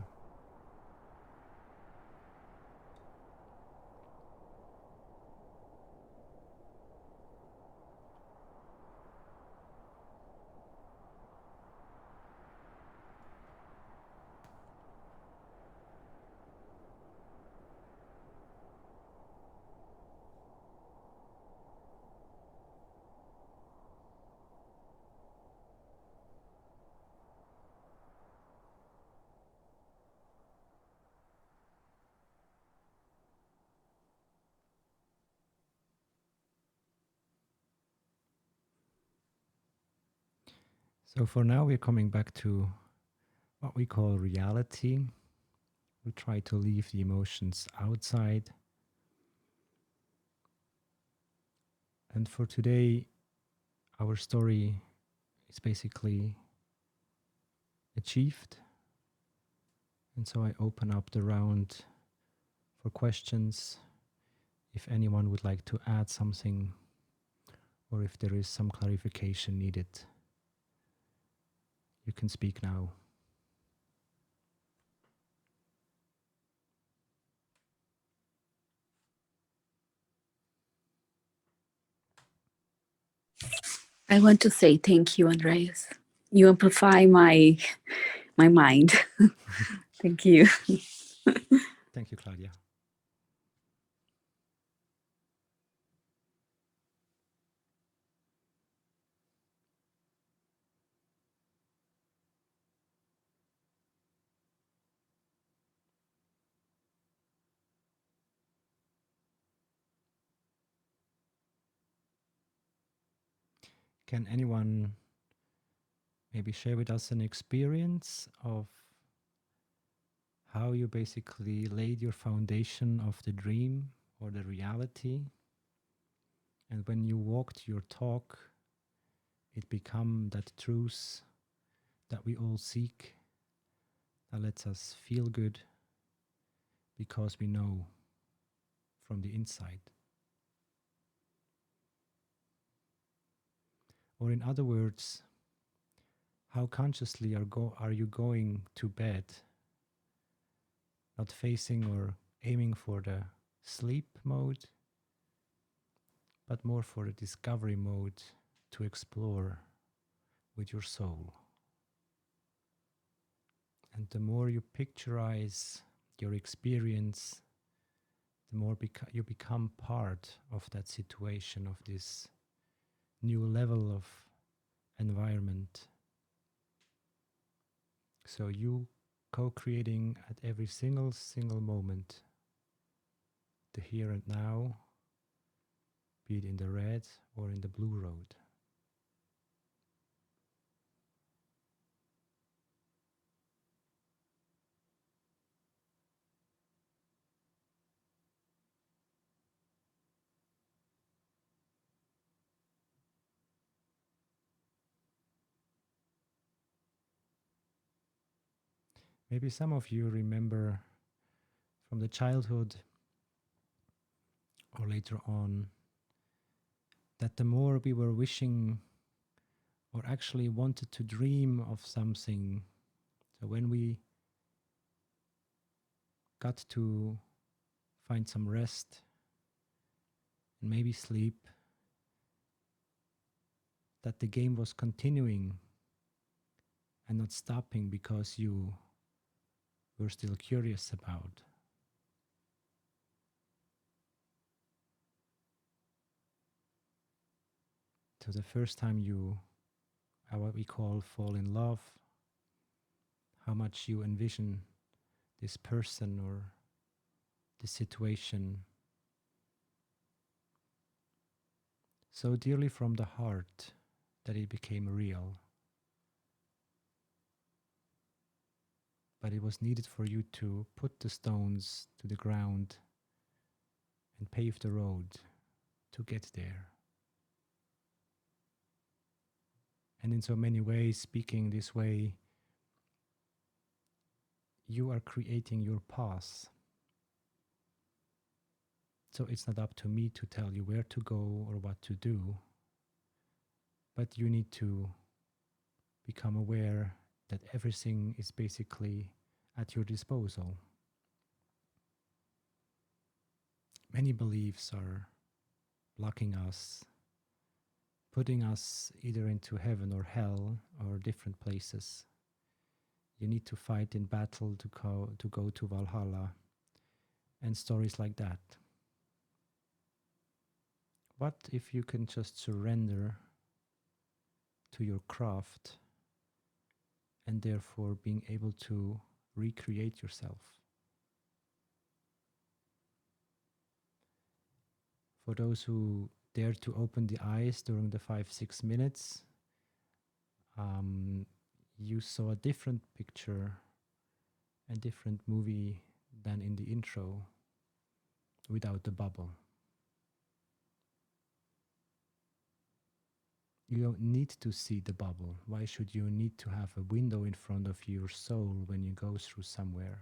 So for now, we're coming back to what we call reality. We try to leave the emotions outside. And for today, our story is basically achieved. And so I open up the round for questions. If anyone would like to add something, or if there is some clarification needed, you can speak now. I want to say thank you, Andreas. You amplify my mind. Thank you. Thank you, Claudia. Can anyone maybe share with us an experience of how you basically laid your foundation of the dream or the reality, and when you walked your talk, it became that truth that we all seek, that lets us feel good because we know from the inside. Or in other words, how consciously are you going to bed, not facing or aiming for the sleep mode, but more for the discovery mode to explore with your soul. And the more you picturize your experience, the more you become part of that situation, of this new level of environment. So you co-creating at every single moment, the here and now, be it in the red or in the blue road. Maybe some of you remember from the childhood or later on that the more we were wishing or actually wanted to dream of something, so when we got to find some rest and maybe sleep, that the game was continuing and not stopping because you were still curious about. So the first time you, what we call fall in love, how much you envision this person or this situation so dearly from the heart that it became real. But it was needed for you to put the stones to the ground and pave the road to get there. And in so many ways, speaking this way, you are creating your path. So it's not up to me to tell you where to go or what to do, but you need to become aware that everything is basically at your disposal. Many beliefs are blocking us, putting us either into heaven or hell or different places. You need to fight in battle to go to Valhalla, and stories like that. What if you can just surrender to your craft and therefore being able to recreate yourself? For those who dare to open the eyes during the 5-6 minutes, you saw a different picture, a different movie than in the intro without the bubble. You don't need to see the bubble. Why should you need to have a window in front of your soul when you go through somewhere?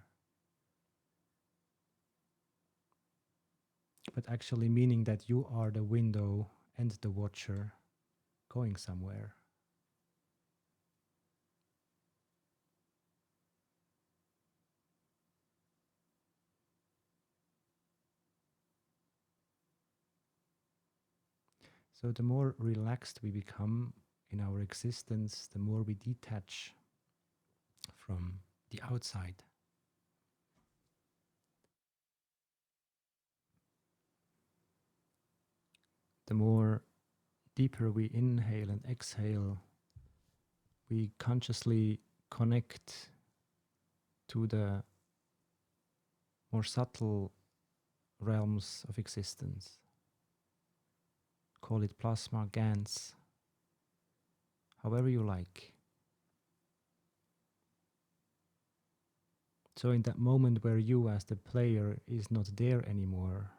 But actually meaning that you are the window and the watcher going somewhere. So the more relaxed we become in our existence, the more we detach from the outside. The more deeper we inhale and exhale, we consciously connect to the more subtle realms of existence. Call it plasma, GANs, however you like. So in that moment where you as the player is not there anymore,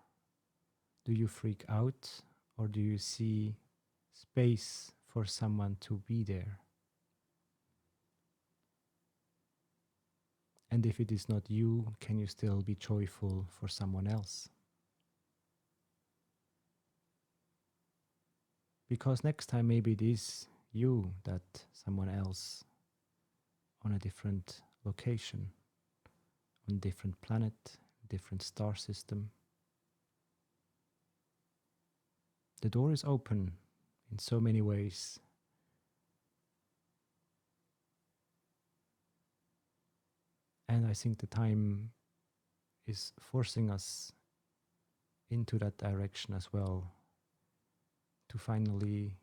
do you freak out or do you see space for someone to be there? And if it is not you, can you still be joyful for someone else? Because next time maybe it is you that someone else on a different location, on a different planet, different star system. The door is open in so many ways. And I think the time is forcing us into that direction as well, to finally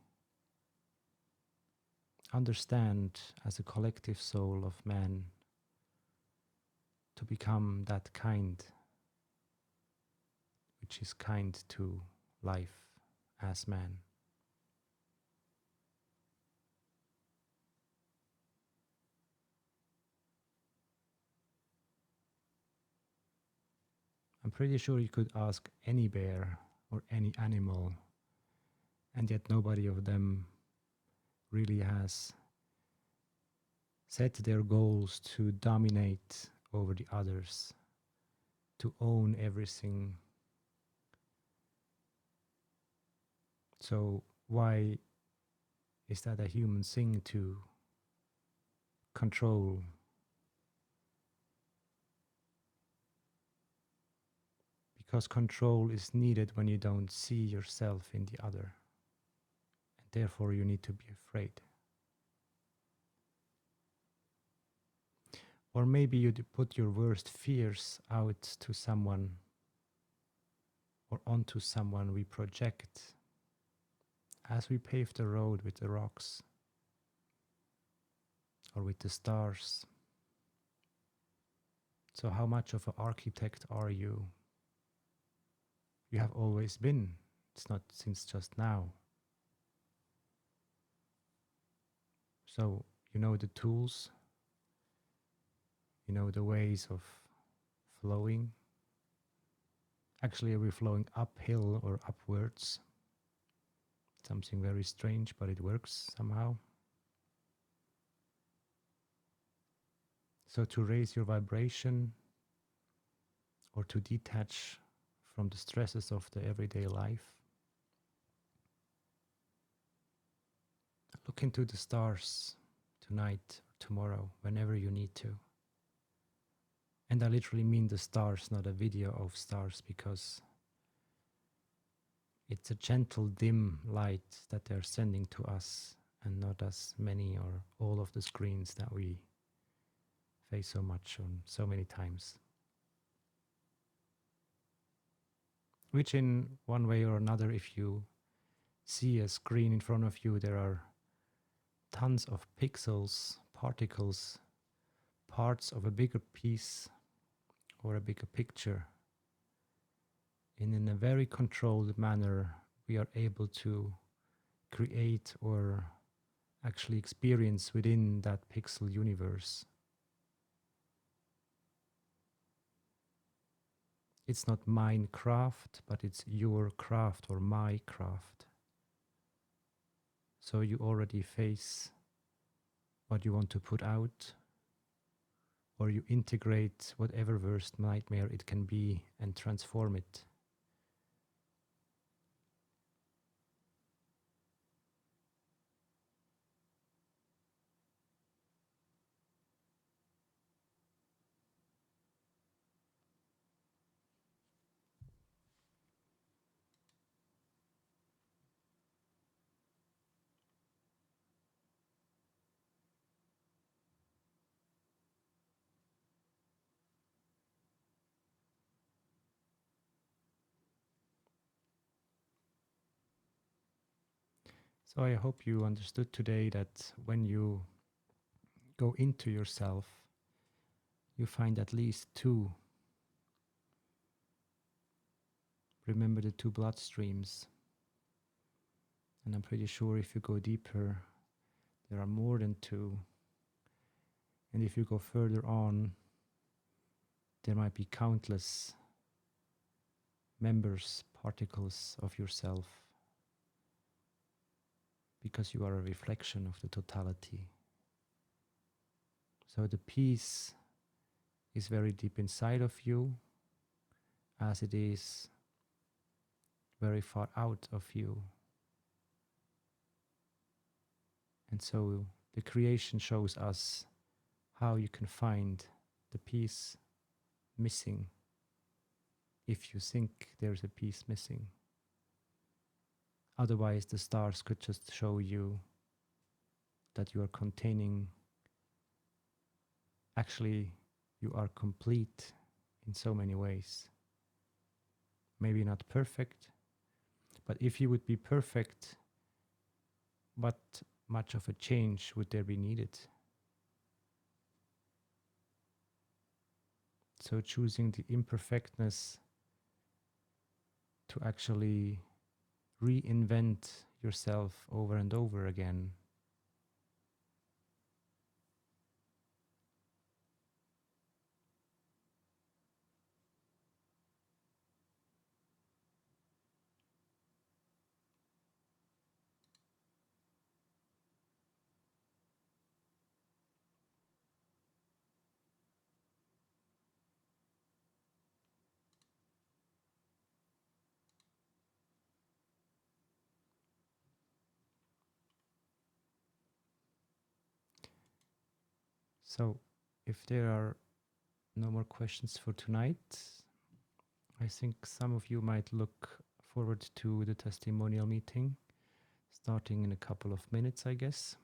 understand as a collective soul of man, to become that kind which is kind to life as man. I'm pretty sure you could ask any bear or any animal, and yet nobody of them really has set their goals to dominate over the others, to own everything. So why is that a human thing to control? Because control is needed when you don't see yourself in the other, and therefore you need to be afraid. Or maybe you put your worst fears out to someone or onto someone we project as we pave the road with the rocks or with the stars. So how much of an architect are you? You have always been. It's not since just now. So you know the tools, you know the ways of flowing. Actually, are we flowing uphill or upwards? Something very strange, but it works somehow. So to raise your vibration or to detach from the stresses of the everyday life, look into the stars tonight or tomorrow, whenever you need to. And I literally mean the stars, not a video of stars, because it's a gentle, dim light that they're sending to us, and not as many or all of the screens that we face so much on so many times. Which in one way or another, if you see a screen in front of you, there are tons of pixels, particles, parts of a bigger piece or a bigger picture. And in a very controlled manner, we are able to create or actually experience within that pixel universe. It's not mine craft, but it's your craft or my craft. So you already face what you want to put out, or you integrate whatever worst nightmare it can be and transform it. So I hope you understood today that when you go into yourself, you find at least two. Remember the two bloodstreams. And I'm pretty sure if you go deeper, there are more than two. And if you go further on, there might be countless members, particles of yourself, because you are a reflection of the totality. So the peace is very deep inside of you as it is very far out of you. And so the creation shows us how you can find the piece missing if you think there's a piece missing. Otherwise, the stars could just show you that you are containing, actually, you are complete in so many ways. Maybe not perfect, but if you would be perfect, what much of a change would there be needed? So choosing the imperfectness to actually reinvent yourself over and over again. So if there are no more questions for tonight, I think some of you might look forward to the testimonial meeting starting in a couple of minutes, I guess.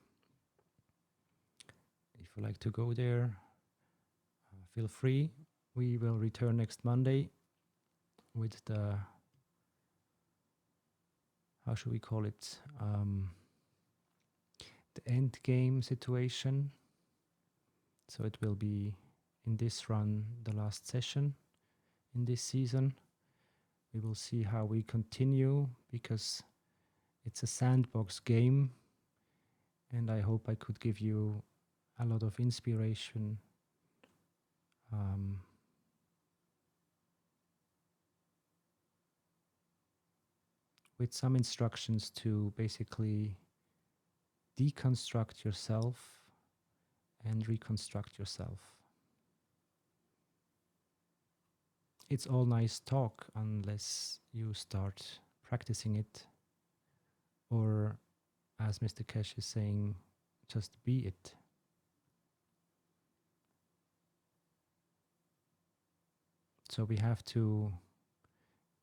If you like to go there, feel free. We will return next Monday with the, how should we call it, the end game situation. So it will be in this run the last session in this season. We will see how we continue because it's a sandbox game, and I hope I could give you a lot of inspiration with some instructions to basically deconstruct yourself and reconstruct yourself. It's all nice talk unless you start practicing it, or as Mr. Kesh is saying, just be it. So we have to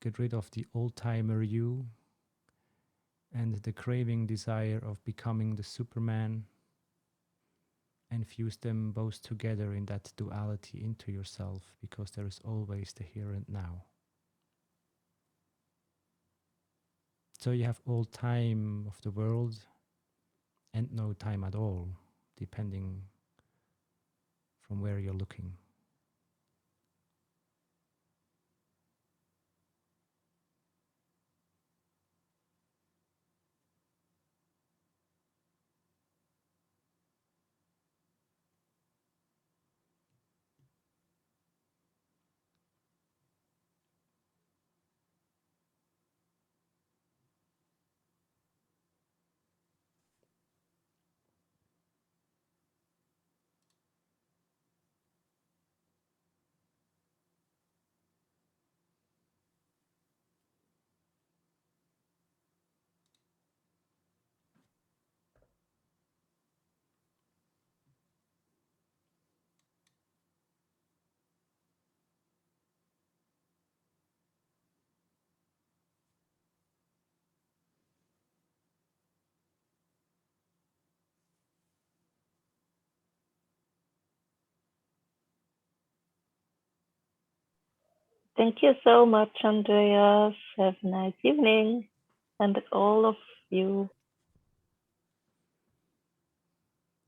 get rid of the old-timer you and the craving desire of becoming the Superman, and fuse them both together in that duality into yourself, because there is always the here and now. So you have all time of the world and no time at all, depending from where you're looking. Thank you so much, Andreas. Have a nice evening, and all of you.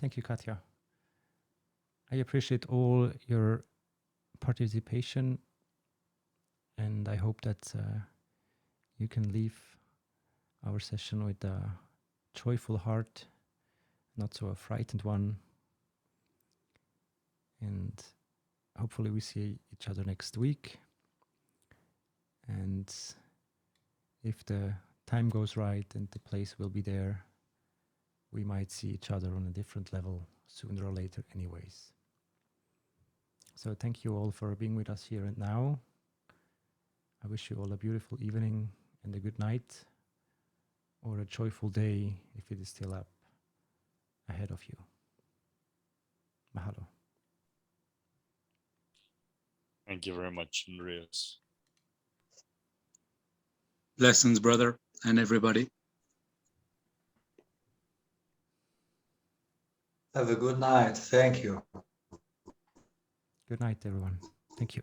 Thank you, Katja. I appreciate all your participation, and I hope that you can leave our session with a joyful heart, not so a frightened one. And hopefully we see each other next week. And if the time goes right and the place will be there, we might see each other on a different level sooner or later anyways. So thank you all for being with us here and now. I wish you all a beautiful evening and a good night, or a joyful day if it is still up ahead of you. Mahalo. Thank you very much, Andreas. Blessings, brother, and everybody. Have a good night. Thank you. Good night, everyone. Thank you.